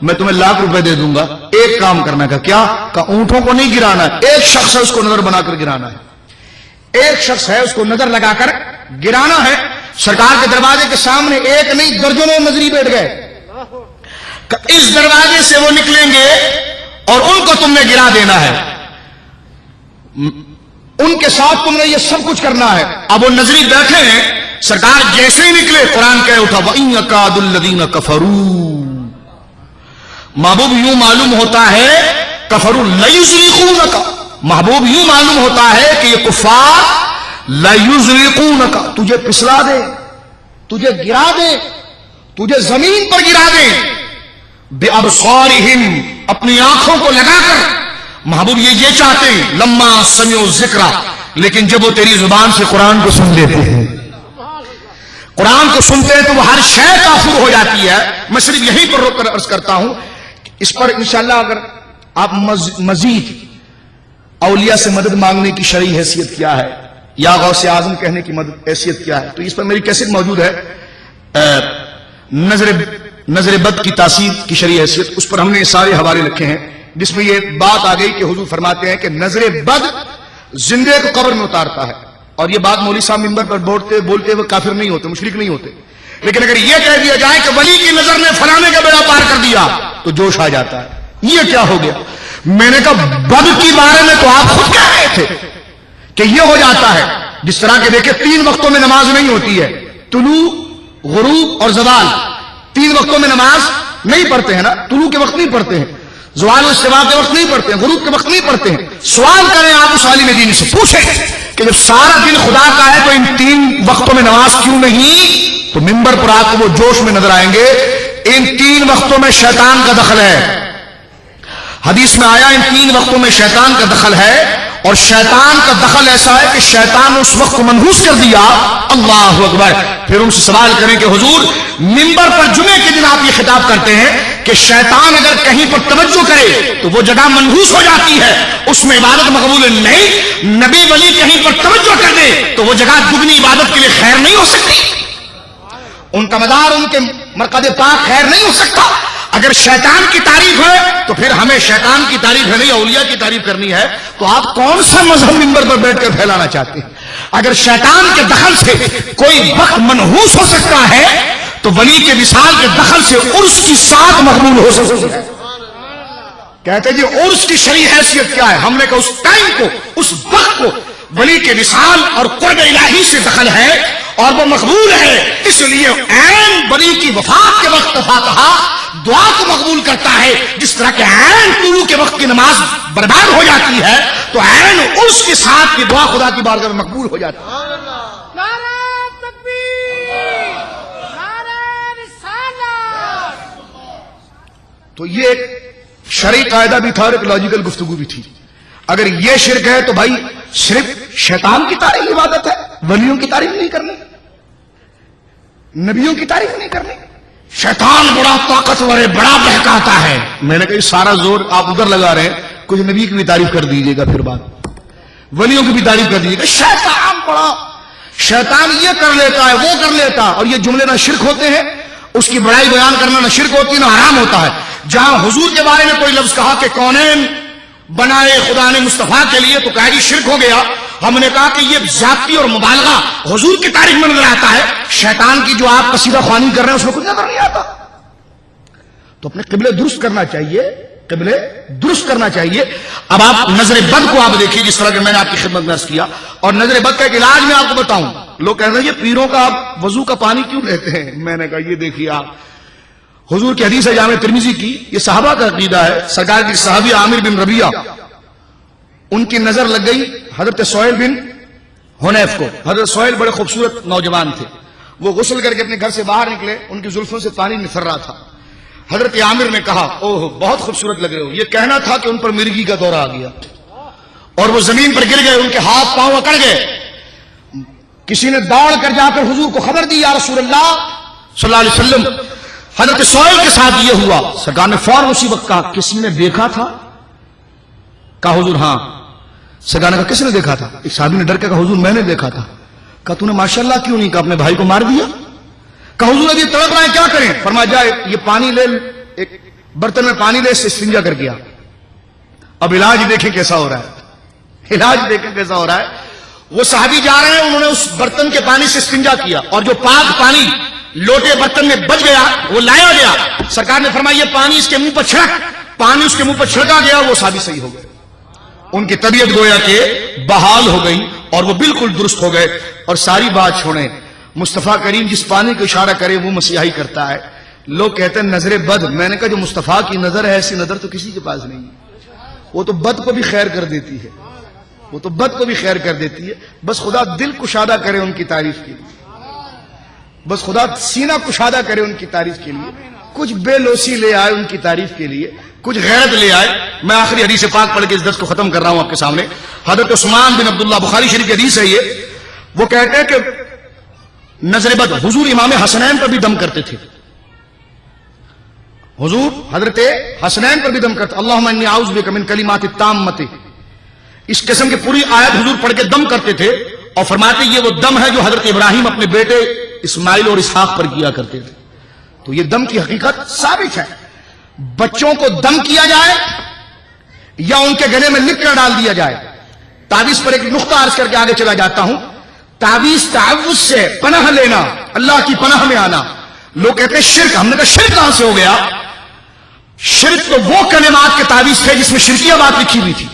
میں تمہیں ₹1,00,000 دے دوں گا، ایک کام کرنا ہے۔ کیا؟ کہ اونٹوں کو نہیں گرانا ہے، ایک شخص ہے اس کو نظر بنا کر گرانا ہے، ایک شخص ہے اس کو نظر لگا کر گرانا ہے۔ سرکار کے دروازے کے سامنے ایک نہیں درجنوں نظری بیٹھ گئے کہ اس دروازے سے وہ نکلیں گے اور ان کو تم نے گرا دینا ہے، ان کے ساتھ تم نے یہ سب کچھ کرنا ہے۔ اب وہ نظری بیٹھے ہیں، سرکار جیسے ہی نکلے قرآن کہہ اٹھا وَإِن يَكَادُ الَّذِينَ كَفَرُوا، محبوب یوں معلوم ہوتا ہے کفروا لَيُزْلِقُونَكَ، محبوب یوں معلوم ہوتا ہے کہ یہ کفار لَيُزْلِقُونَكَ، تجھے پسلا دے، تجھے گرا دے، تجھے زمین پر گرا دے، بِأَبْصَارِهِمْ، اپنی آنکھوں کو لگا کر۔ محبوب یہ چاہتے ہیں لما سمعوا الذکر، لیکن جب وہ تیری زبان سے قرآن کو سن لیتے ہیں، قرآن کو سنتے ہیں تو وہ ہر شے کافر ہو جاتی ہے۔ میں صرف یہیں پر روک کر عرض کرتا ہوں، اس پر انشاءاللہ اگر آپ مزید اولیاء سے مدد مانگنے کی شرعی حیثیت کیا ہے یا غوث اعظم کہنے کی مدد حیثیت کیا ہے، تو اس پر میری کیسٹ موجود ہے، نظر بد کی تاثیر کی شرعی حیثیت، اس پر ہم نے سارے حوالے رکھے ہیں، جس میں یہ بات آ گئی کہ حضور فرماتے ہیں کہ نظر بد زندے کو قبر میں اتارتا ہے، اور یہ بات مولوی صاحب منبر پر بولتے ہوئے کافر نہیں ہوتے، مشرک نہیں ہوتے، لیکن اگر یہ کہہ دیا جائے کہ ولی کی نظر نے فلانے کا بیڑا پار کر دیا تو جوش آ جاتا ہے، یہ کیا ہو گیا؟ میں نے کہا بد کے بارے میں تو آپ خود کہہ رہے تھے کہ یہ ہو جاتا ہے، جس طرح کہ دیکھیں 3 وقتوں میں نماز نہیں ہوتی ہے، طلوع، غروب اور زوال، 3 وقتوں میں نماز نہیں پڑھتے ہیں نا، طلوع کے وقت نہیں پڑھتے ہیں، زوال و استوا کے وقت نہیں پڑھتے ہیں، غروب کے وقت نہیں پڑھتے ہیں۔ سوال کریں آپ اس عالم دین سے، پوچھیں کہ جب سارا دن خدا کا ہے تو ان 3 وقتوں میں نماز کیوں نہیں؟ تو منبر پر آپ کو وہ جوش میں نظر آئیں گے، ان 3 وقتوں میں شیطان کا دخل ہے، حدیث میں آیا ان 3 وقتوں میں شیطان کا دخل ہے، اور شیطان کا دخل ایسا ہے کہ شیطان نے اس وقت کو منحوس کر دیا۔ اللہ اکبر۔ پھر ان سے سوال کریں کہ حضور منبر پر جمعے کے دن آپ یہ خطاب کرتے ہیں کہ شیطان اگر کہیں پر توجہ کرے تو وہ جگہ منحوس ہو جاتی ہے، اس میں عبادت مقبول نہیں، نبی ولی کہیں پر توجہ کر دے تو وہ جگہ دگنی عبادت کے لیے خیر نہیں ہو سکتی، ان کا مدار ان کے مرکز پاک خیر نہیں ہو سکتا۔ اگر شیطان کی تعریف ہے تو پھر ہمیں شیطان کی تعریف ہے نہیں، اولیاء کی تعریف کرنی ہے، تو آپ کون سا مذہب منبر پر بیٹھ کر پھیلانا چاہتے ہیں؟ اگر شیطان کے دخل سے کوئی وقت منحوس ہو سکتا ہے تو ولی کے وصال کے دخل سے عرس کی سات مقبول ہو سکتی ہے۔ کہتے جی عرس کی شرعی حیثیت کیا ہے؟ ہم نے کہا اس ٹائم کو، اس وقت کو ولی کے وصال اور قرب الہی سے دخل ہے اور وہ مقبول ہے، اس لیے عین ولی کی وفات کے وقت فاتحہ دعا کو مقبول کرتا ہے، جس طرح کہ عین طلوع کے وقت کی نماز برباد ہو جاتی ہے تو عین عرس کے ساتھ کی دعا خدا کی بارگاہ میں مقبول ہو جاتی ہے۔ نعرہ تکبیر، نعرہ رسالت۔ تو یہ ایک شرعی قاعدہ بھی تھا اور ایک لاجیکل گفتگو بھی تھی۔ اگر یہ شرک ہے تو بھائی صرف شیطان کی تعریف عبادت ہے، ولیوں کی تعریف نہیں کرنی، نبیوں کی تعریف نہیں کرنی۔ شیطان بڑا طاقتور ہے، بڑا بہکاتا ہے، میں نے کہا سارا زور آپ ادھر لگا رہے ہیں، کچھ نبی کی بھی تعریف کر دیجیے گا، پھر بات ولیوں کی بھی تعریف کر دیجیے گا۔ شیطان بڑا، شیطان یہ کر لیتا ہے، وہ کر لیتا، اور یہ جملے نہ شرک ہوتے ہیں، اس کی بڑائی بیان کرنا نہ شرک ہوتی ہے نہ حرام ہوتا ہے۔ جہاں حضور کے بارے میں کوئی لفظ کہا کہ کونین بنائے خدا نے مصطفیٰ کے لیے تو کہا جی شرک ہو گیا، ہم نے کہا کہ یہ زیادتی اور مبالغہ حضور کی تعریف میں نظر آتا ہے، شیطان کی جو آپ قصیدہ خوانی کر رہے ہیں اس میں کچھ نظر نہیں آتا۔ تو اپنے قبلے درست کرنا چاہیے، قبلے درست کرنا چاہیے۔ اب آپ نظر بد کو آپ دیکھیے، جس طرح کہ میں نے آپ کی خدمت میں عرض کیا، اور نظر بد کا ایک علاج میں آپ کو بتاؤں۔ لوگ کہتے ہیں یہ پیروں کا آپ وضو کا پانی کیوں لیتے ہیں؟ میں نے کہا یہ دیکھیے آپ، حضور کی حدیث ہے جامع ترمذی کی، یہ صحابہ کا عقیدہ ہے، سرکار کی صحابی عامر بن ربیعہ، ان کی نظر لگ گئی حضرت سہیل بن حنیف کو۔ حضرت سہیل بڑے خوبصورت نوجوان تھے، وہ غسل کر کے اپنے گھر سے باہر نکلے، ان کی زلفوں سے پانی نثر رہا تھا۔ حضرت عامر نے کہا اوہ بہت خوبصورت لگ رہے ہو، یہ کہنا تھا کہ ان پر مرگی کا دورہ آ گیا اور وہ زمین پر گر گئے، ان کے ہاتھ پاؤں اکڑ گئے۔ کسی نے دوڑ کر جا کر حضور کو خبر دی، یا رسول اللہ صلی اللہ علیہ وسلم حضرت سہیل کے ساتھ یہ ہوا۔ سرکار نے فوراً اسی وقت کہا کسی نے دیکھا تھا؟ کہا حضور ہاں۔ سرکار نے کہا کس نے دیکھا تھا؟ ایک صحابی نے ڈر کے کہا حضور میں نے دیکھا تھا۔ کہا تو نے ماشاءاللہ کیوں نہیں کہا اپنے بھائی کو مار دیا؟ کہا حضور ابھی تڑپ رہا ہے کیا کریں؟ فرمایا جائے یہ پانی لے، ایک برتن میں پانی لے، اس سے استنجا کر گیا۔ اب علاج دیکھیں کیسا ہو رہا ہے، علاج دیکھیں کیسا ہو رہا ہے۔ وہ صحابی جا رہے ہیں، انہوں نے اس برتن کے پانی سے استنجا کیا اور جو پاک پانی لوٹے برتن میں بچ گیا وہ لایا گیا۔ سرکار نے فرمایا یہ پانی اس کے منہ پر چھڑک، پانی اس کے منہ پر چھڑکا گیا، وہ صحابی صحیح ہو گئے، ان کی طبیعت گویا کہ بحال ہو گئی اور وہ بالکل درست ہو گئے۔ اور ساری بات چھوڑیں، مصطفیٰ کریم جس پانی کو اشارہ کرے وہ مسیحائی کرتا ہے۔ لوگ کہتے ہیں نظر بد، میں نے کہا جو مصطفیٰ کی نظر ہے ایسی نظر تو کسی کے پاس نہیں ہے، وہ تو بد کو بھی خیر کر دیتی ہے، وہ تو بد کو بھی خیر کر دیتی ہے۔ بس خدا دل کشادہ کرے ان کی تعریف کے لیے، بس خدا سینہ کشادہ کرے ان کی تعریف کے لیے، کچھ بے لوسی لے آئے ان کی تعریف کے لیے، کچھ غیرت لے آئے۔ میں آخری حدیث پاک پڑھ کے اس درس کو ختم کر رہا ہوں آپ کے سامنے۔ حضرت عثمان بن عبداللہ، بخاری شریف کی حدیث ہے یہ، وہ کہتے ہیں کہ نظر بد حضور امام حسنین پر بھی دم کرتے تھے، حضور حضرت حسنین پر بھی دم کرتے، اللہم انی اعوذ بک من کلمات التامۃ، اس قسم کی پوری آیت حضور پڑھ کے دم کرتے تھے اور فرماتے یہ وہ دم ہے جو حضرت ابراہیم اپنے بیٹے اسماعیل اور اسحاق پر کیا کرتے تھے. تو یہ دم کی حقیقت ثابت ہے. بچوں کو دم کیا جائے یا ان کے گلے میں لکھ کر ڈال دیا جائے. تعویذ پر ایک نقطہ عرض کر کے آگے چلا جاتا ہوں. تعویذ تعوذ سے پناہ لینا، اللہ کی پناہ میں آنا. لوگ کہتے ہیں شرک. ہم نے کہا شرک کہاں سے ہو گیا؟ شرک تو وہ کلمات کے تعویذ تھے جس میں شرکیہ بات لکھی ہوئی تھی.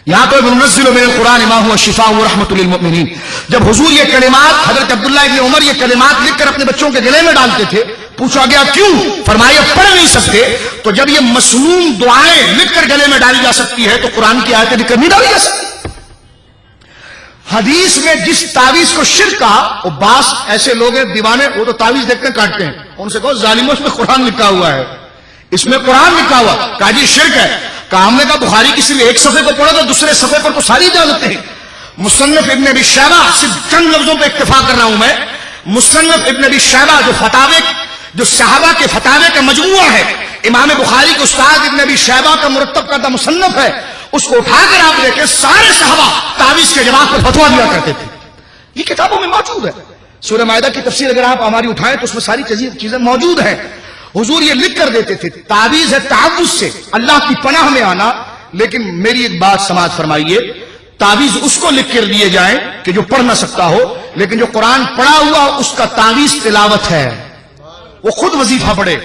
یہاں تو منزل من القرآن ما هو شفاء ورحمۃ للمؤمنین. جب حضور یہ کلمات، حضرت عبداللہ ابن عمر یہ کلمات لکھ کر اپنے بچوں کے گلے میں ڈالتے تھے، پوچھا گیا کیوں؟ فرمایا پڑھ نہیں سکتے. تو جب یہ مسنون دعائیں لکھ کر گلے میں ڈالی جا سکتی ہے تو قرآن کی آیتیں لکھ کر نہیں ڈالی جا سکتی. حدیث میں جس تعویذ کو شرک کہا، وہ بعض ایسے لوگ ہیں دیوانے، وہ تو تعویذ دیکھتے ہیں کاٹتے ہیں. ان سے کہو ظالموں اس میں قرآن لکھا ہوا ہے، اس میں قرآن لکھا ہوا. کہا جی شرک ہے. کہا ہم نے کہا بخاری کی صرف ایک صفحے کو پڑھا تو دوسرے صفحے پر تو ساری اجازتیں ہیں. مصنف ابن ابی شیبہ، صرف چند لفظوں پہ اکتفا کر رہا ہوں میں. مصنف ابن ابی شیبہ جو صحابہ کے فتاوے کا مجموعہ ہے، امام بخاری کے استاد ابن ابی شیبہ کا مرتب کردہ مصنف ہے. اس کو اٹھا کر آپ دیکھیں سارے صحابہ تعویذ کے جواب پر فتوا دیا کرتے تھے. یہ کتابوں میں موجود ہے. سورہ مائدہ کی تفسیر اگر آپ ہماری اٹھائیں تو اس میں ساری چیزیں موجود ہیں. حضور یہ لکھ کر دیتے تھے تعویذ ہے تعوذ سے اللہ کی پناہ میں آنا. لیکن میری ایک بات سماعت فرمائیے، تعویذ اس کو لکھ کر دیے جائیں کہ جو پڑھ نہ سکتا ہو، لیکن جو قرآن پڑھا ہوا اس کا تعویذ تلاوت ہے، وہ خود وظیفہ پڑھے.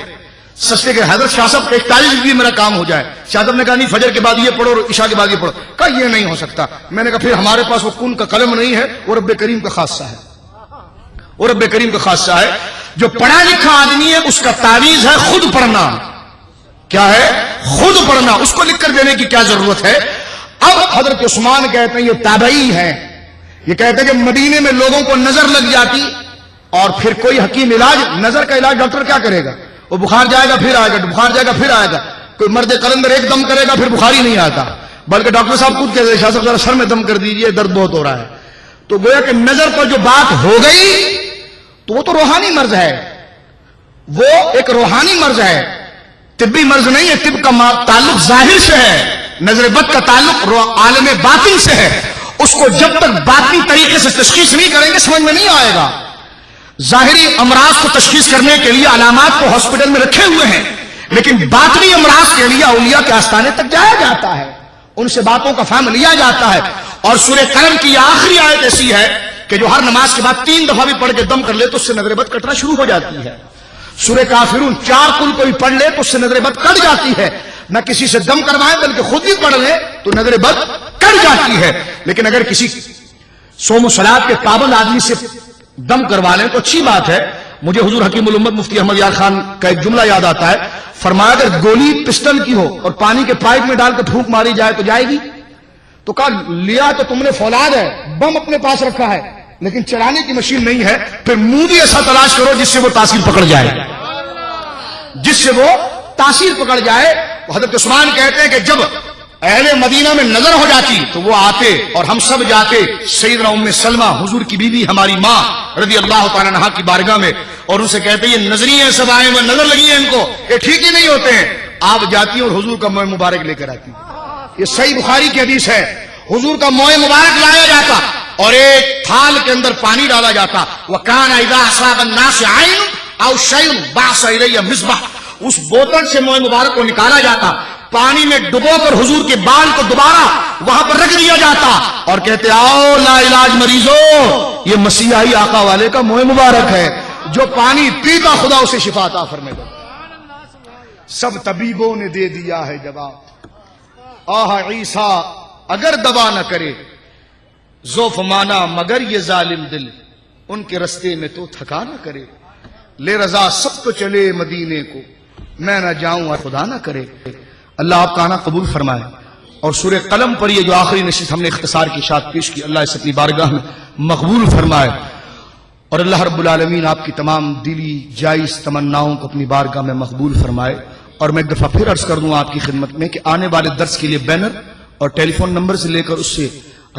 سستے کے حضرت شاہ صاحب 41 بھی میرا کام ہو جائے. شاہ صاحب نے کہا نہیں فجر کے بعد یہ پڑھو اور عشاء کے بعد یہ پڑھو. کہا یہ نہیں ہو سکتا. میں نے کہا پھر ہمارے پاس وہ کن کا قلم نہیں ہے، وہ رب کریم کا خاصہ ہے. وہ رب کریم کا خاصہ ہے. جو پڑھا لکھا آدمی ہے اس کا تعویذ ہے خود پڑھنا. کیا ہے؟ خود پڑھنا. اس کو لکھ کر دینے کی کیا ضرورت ہے؟ اب حضرت عثمان کہتے ہیں یہ تابعی ہے. یہ کہتے ہیں کہ مدینے میں لوگوں کو نظر لگ جاتی اور پھر کوئی حکیم علاج، نظر کا علاج ڈاکٹر کیا کرے گا؟ وہ بخار جائے گا پھر آئے گا، بخار جائے گا پھر آئے گا. کوئی مرد قلندر ایک دم کرے گا پھر بخار ہی نہیں آتا، بلکہ ڈاکٹر صاحب خود کہتے ہیں شاہ صاحب ذرا سر میں دم کر دیجئے درد بہت ہو رہا ہے. تو گویا کہ نظر پر جو بات ہو گئی تو وہ تو روحانی مرض ہے، وہ ایک روحانی مرض ہے، طبی مرض نہیں ہے. طب کا تعلق ظاہر سے ہے، نظر بد کا تعلق عالم باطن سے ہے. اس کو جب تک باطنی طریقے سے تشخیص نہیں کریں گے سمجھ میں نہیں آئے گا. ظاہری امراض کو تشخیص کرنے کے لیے علامات کو ہاسپٹل میں رکھے ہوئے ہیں، لیکن باطنی امراض کے لیے اولیاء کے آستانے تک جایا جاتا ہے، ان سے باتوں کا فہم لیا جاتا ہے. اور سورہ قلم کی آخری آیت ایسی ہے کہ جو ہر نماز کے بعد 3 دفعہ بھی پڑھ کے دم کر لے تو اس سے نظر بد کٹنا شروع ہو جاتی ہے. سورہ کافرون 4 کل کوئی پڑھ لے تو اس سے نظر بد کٹ جاتی ہے. نہ کسی سے دم کروائیں بلکہ خود بھی پڑھ لے تو نظر بد کٹ جاتی ہے. لیکن اگر کسی صوم و صلات کے پابند آدمی سے دم کروا لیں تو اچھی بات ہے. مجھے حضور حکیم الامت مفتی احمد یار خان کا ایک جملہ یاد آتا ہے. فرمایا اگر گولی پسٹل کی ہو اور پانی کے پائپ میں ڈال کر پھونک ماری جائے تو جائے گی؟ تو کہا لیا تو تم نے فولاد ہے، بم اپنے پاس رکھا ہے لیکن چلانے کی مشین نہیں ہے. پھر منہ بھی ایسا تلاش کرو جس سے وہ تاثیر پکڑ جائے، جس سے وہ تاثیر پکڑ جائے. حضرت عثمان کہتے ہیں کہ جب اہل مدینہ میں نظر ہو جاتی تو وہ آتے اور ہم سب جاتے سیدنا ام سلمہ حضور کی بیوی ہماری ماں رضی اللہ تعالیٰ عنہا کی بارگاہ میں اور ان سے کہتے یہ نظری ہیں سب آئے ہوئے، نظر لگی ہے ان کو، یہ ٹھیک ہی نہیں ہوتے ہیں. آپ جاتی اور حضور کا موئے مبارک لے کر آتی. یہ صحیح بخاری کی حدیث ہے. حضور کا موئے مبارک لایا جاتا اور ایک تھال کے اندر پانی ڈالا جاتا. وَكَانَ إِذَا أَصَابَ النَّاسِ عَيْنٌ أَوْ شَيْءٌ بَعَثَ إِلَيَّ مِصْبَاحًا. اس بوتل سے موئے مبارک کو نکالا جاتا، پانی میں ڈبو کر حضور کے بال کو دوبارہ وہاں پر رکھ دیا جاتا اور کہتے آؤ لا علاج مریضوں، یہ مسیحی آقا والے کا موئے مبارک ہے، جو پانی پیتا خدا اسے شفا عطا فرمائے گا. سب طبیبوں نے دے دیا ہے جواب، آہ عیسیٰ اگر دوا نہ کرے ذوف مانا مگر یہ ظالم دل، ان کے رستے میں تو تھکا نہ کرے. لے رضا سب تو چلے مدینے کو، میں نہ جاؤں اور خدا نہ کرے. اللہ آپ کا آنا قبول فرمائے. اور سورہ قلم پر یہ جو آخری نشست ہم نے اختصار کی اشاعت پیش کی، اللہ اس اپنی بارگاہ میں مقبول فرمائے. اور اللہ رب العالمین آپ کی تمام دلی جائز تمناؤں کو اپنی بارگاہ میں مقبول فرمائے. اور میں ایک دفعہ پھر عرض کر دوں آپ کی خدمت میں کہ آنے والے درس کے لیے بینر اور ٹیلی فون نمبر سے لے کر اس سے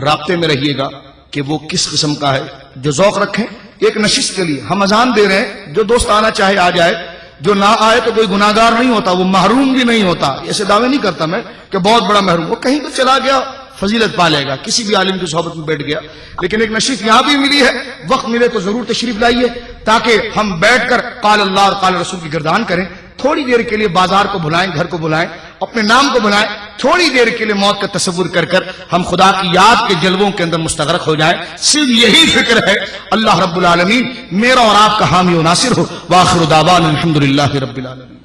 رابطے میں رہیے گا کہ وہ کس قسم کا ہے. جو ذوق رکھیں ایک نشست کے لیے ہم اذان دے رہے ہیں، جو دوست آنا چاہے آ جائے، جو نہ آئے تو کوئی گناہگار نہیں ہوتا، وہ محروم بھی نہیں ہوتا. ایسے دعوے نہیں کرتا میں کہ بہت بڑا محروم، وہ کہیں تو چلا گیا فضیلت پا لے گا. کسی بھی عالم کی صحبت میں بیٹھ گیا. لیکن ایک نشیف یہاں بھی ملی ہے, وقت ملے تو ضرور تشریف لائیے تاکہ ہم بیٹھ کر قال اللہ اور قال رسول کی گردان کریں. تھوڑی دیر کے لیے بازار کو بلائیں, گھر کو بلائیں, اپنے نام کو بلائیں, تھوڑی دیر کے لیے موت کا تصور کر کر ہم خدا کی یاد کے جلووں کے اندر مستغرق ہو جائیں. صرف یہی فکر ہے. اللہ رب العالمین میرا اور آپ کا حامی و ناصر ہو. وآخر دعوانا الحمدللہ رب العالمین.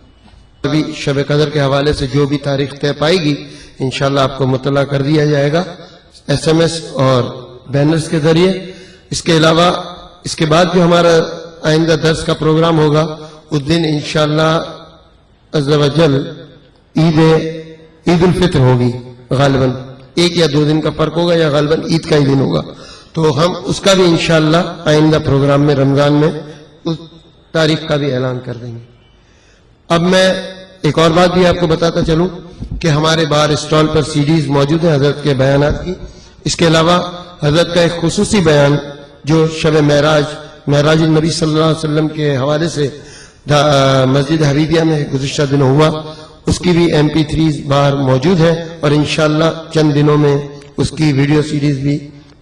ابھی شب قدر کے حوالے سے جو بھی تاریخ طے پائے گی انشاءاللہ آپ کو مطلع کر دیا جائے گا SMS اور بینرز کے ذریعے. اس کے علاوہ اس کے بعد جو ہمارا آئندہ درس کا پروگرام ہوگا اس دن انشاءاللہ عز و جل عید الفطر ہوگی. غالباً 1 یا 2 دن کا فرق ہوگا یا غالباً عید کا ہی دن ہوگا. تو ہم اس کا بھی انشاءاللہ آئندہ پروگرام میں رمضان میں اس تاریخ کا بھی اعلان کر دیں گے. اب میں ایک اور بات بھی آپ کو بتاتا چلوں کہ ہمارے باہر اسٹال پر CDs موجود ہیں حضرت کے بیانات کی. اس کے علاوہ حضرت کا ایک خصوصی بیان جو شب معراج النبی صلی اللہ علیہ وسلم کے حوالے سے مسجد حبیبیہ میں گزشتہ دنوں ہوا, اس کی بھی MP3s باہر موجود ہیں اور انشاءاللہ چند دنوں میں اس کی ویڈیو سیریز بھی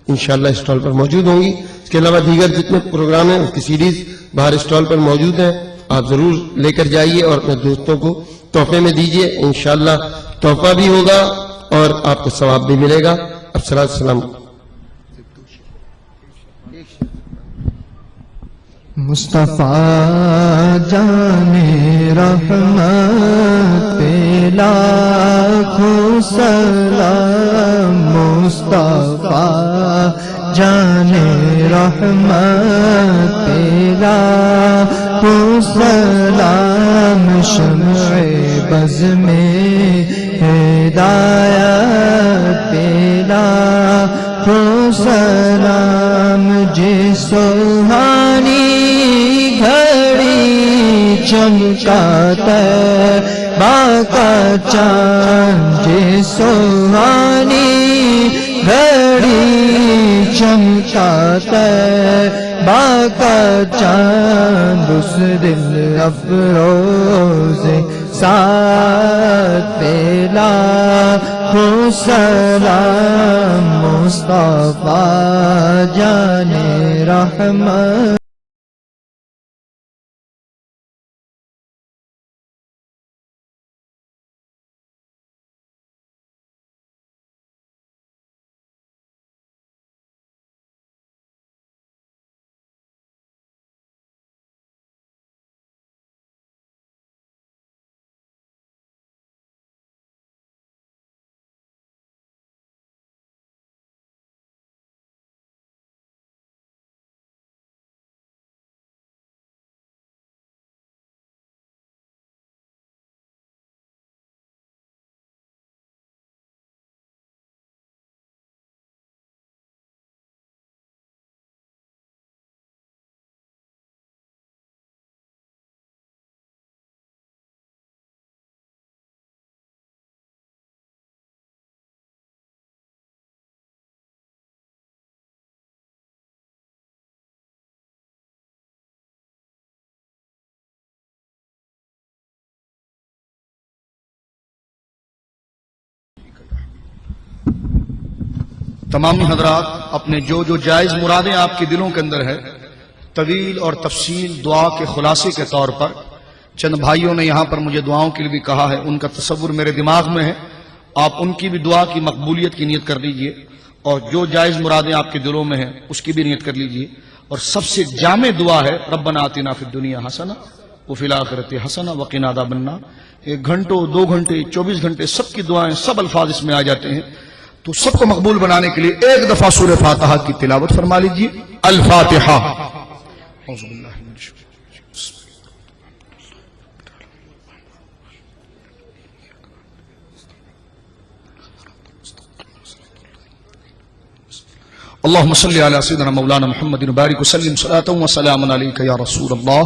انشاءاللہ اسٹال پر موجود ہوں گی. اس کے علاوہ دیگر جتنے پروگرام ہیں اس کی سیریز باہر اسٹال پر موجود ہیں. آپ ضرور لے کر جائیے اور اپنے دوستوں کو تحفے میں دیجیے. انشاءاللہ تحفہ بھی ہوگا اور آپ کو ثواب بھی ملے گا. اب السلام. مصطفیٰ جان رحمت پہ لاکھوں سلام. مصطفیٰ جان رحمت پہ لاکھوں سلام. شمع بز میں ہدایت پہ لاکھوں سلام. جس سبحانی گھڑی چمکاتا باقا چاند. جس سبحانی گھڑی چمکاتا باقا چاند. اس دل افروز ساتھ پہ لاکھوں سلام. مصطفیٰ جان رحمت. تمامی حضرات اپنے جو جائز مرادیں آپ کے دلوں کے اندر ہے طویل اور تفصیل دعا کے خلاصے کے طور پر چند بھائیوں نے یہاں پر مجھے دعاؤں کے لیے بھی کہا ہے. ان کا تصور میرے دماغ میں ہے. آپ ان کی بھی دعا کی مقبولیت کی نیت کر لیجئے اور جو جائز مرادیں آپ کے دلوں میں ہیں اس کی بھی نیت کر لیجئے. اور سب سے جامع دعا ہے ربنا آتنا فی الدنیا حسنہ وفی الآخرۃ حسنہ وقنا عذاب النار. 1 گھنٹوں 2 گھنٹے 24 گھنٹے سب کی دعائیں سب الفاظ اس میں آ جاتے ہیں. تو سب کو مقبول بنانے کے لیے ایک دفعہ سورہ فاتحہ کی تلاوت فرما لیجئے. الفاتحہ. اعوذ باللہ من الشیطان اللهم صل على سيدنا مولانا محمد وبارك وسلم صلاة وسلاما عليك يا رسول الله.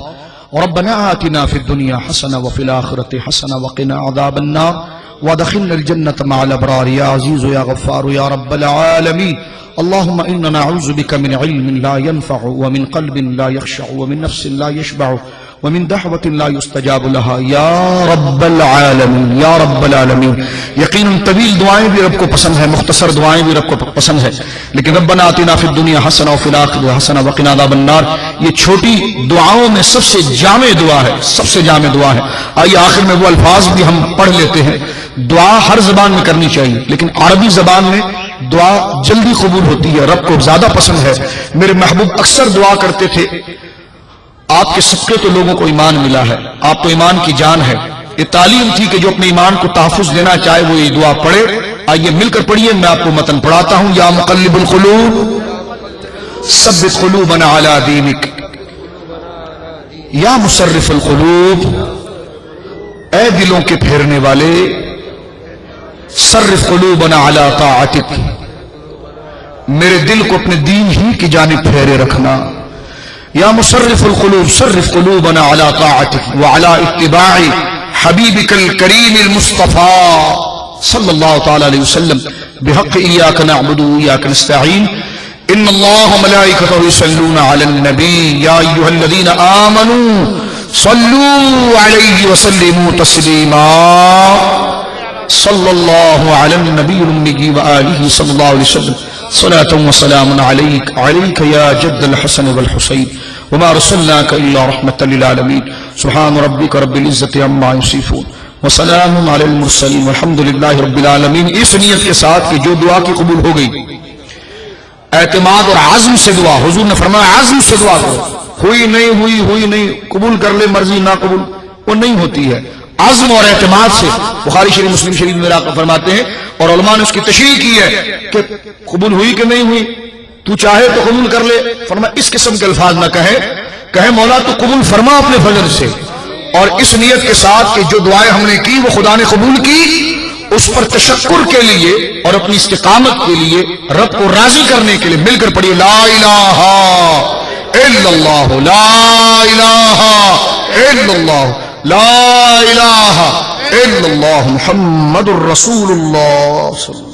وربنا آتنا في الدنيا حسنة وفي الآخرة حسنة وقنا عذاب النار وادخلنا الجنة مع الأبرار يا عزيز يا غفار يا رب العالمين. اللهم إنا نعوذ بك من علم لا ينفع ومن قلب لا يخشع ومن نفس لا يشبع ومن دعوة لا يستجاب لها یا رب العالمین یا رب العالمین. یقیناً طویل دعائیں بھی رب کو پسند ہے، مختصر دعائیں بھی رب کو پسند ہے، لیکن ربنا آتنا فی الدنیا حسنہ وفی الآخرۃ حسنہ وقنا عذاب النار یہ چھوٹی دعاؤں میں سب سے جامع دعا ہے، سب سے جامع دعا ہے. آئیے آخر میں وہ الفاظ بھی ہم پڑھ لیتے ہیں. دعا ہر زبان میں کرنی چاہیے، لیکن عربی زبان میں دعا جلدی قبول ہوتی ہے، رب کو زیادہ پسند ہے. میرے محبوب اکثر دعا کرتے تھے آپ کے صدقے تو لوگوں کو ایمان ملا ہے، آپ تو ایمان کی جان ہے. یہ تعلیم تھی کہ جو اپنے ایمان کو تحفظ دینا چاہے وہ یہ دعا پڑھے. آئیے مل کر پڑھیے، میں آپ کو متن پڑھاتا ہوں. یا مقلب القلوب ثبت قلوبنا علی دینک، یا مصرف القلوب اے دلوں کے پھیرنے والے، صرف قلوبنا علی طاعتک میرے دل کو اپنے دین ہی کی جانب پھیرے رکھنا. یا مصرف القلوب صرف قلوبنا علی طاعتک وعلی اتباع حبیبک الکریم المصطفى صلی اللہ تعالی علیہ وسلم بحق ایاک نعبد وایاک نستعین. ان اللہ وملائکتہ یصلون علی النبی یا ایھا الذین آمنوا صلوا علیہ وسلموا تسلیما. صلی اللہ علی النبی الأمی وآلہ صلی اللہ علیہ وسلم صلاة وسلام علیک یا جد الحسن والحسین وما رسلناک الا رحمة للعالمین. سبحان ربک رب العزت عما یصفون وسلام علی المرسلین والحمد للہ رب العالمین. اس نیت کے ساتھ کہ جو دعا کی قبول ہو گئی، اعتماد اور عزم سے دعا، حضور نے فرمایا عزم سے دعا کرو. ہوئی نہیں قبول کر لے، مرضی نہ قبول وہ نہیں ہوتی ہے. عزم اور اعتماد سے. بخاری شریف مسلم شریف میں فرماتے ہیں اور علماء نے اس کی تشریح کی ہے کہ قبول ہوئی کہ نہیں ہوئی، تو چاہے تو قبول کر لے. فرمایا اس قسم کے الفاظ نہ کہے مولا تو قبول فرما اپنے فضل سے، اور اس نیت کے ساتھ کہ جو دعائیں ہم نے کی وہ خدا نے قبول کی، اس پر تشکر کے لیے اور اپنی استقامت کے لیے، رب کو راضی کرنے کے لیے مل کر پڑھیے لا الہ الا اللہ، لا الہ الا اللہ، لا الہ الا اللہ محمد الرسول اللہ صلی اللہ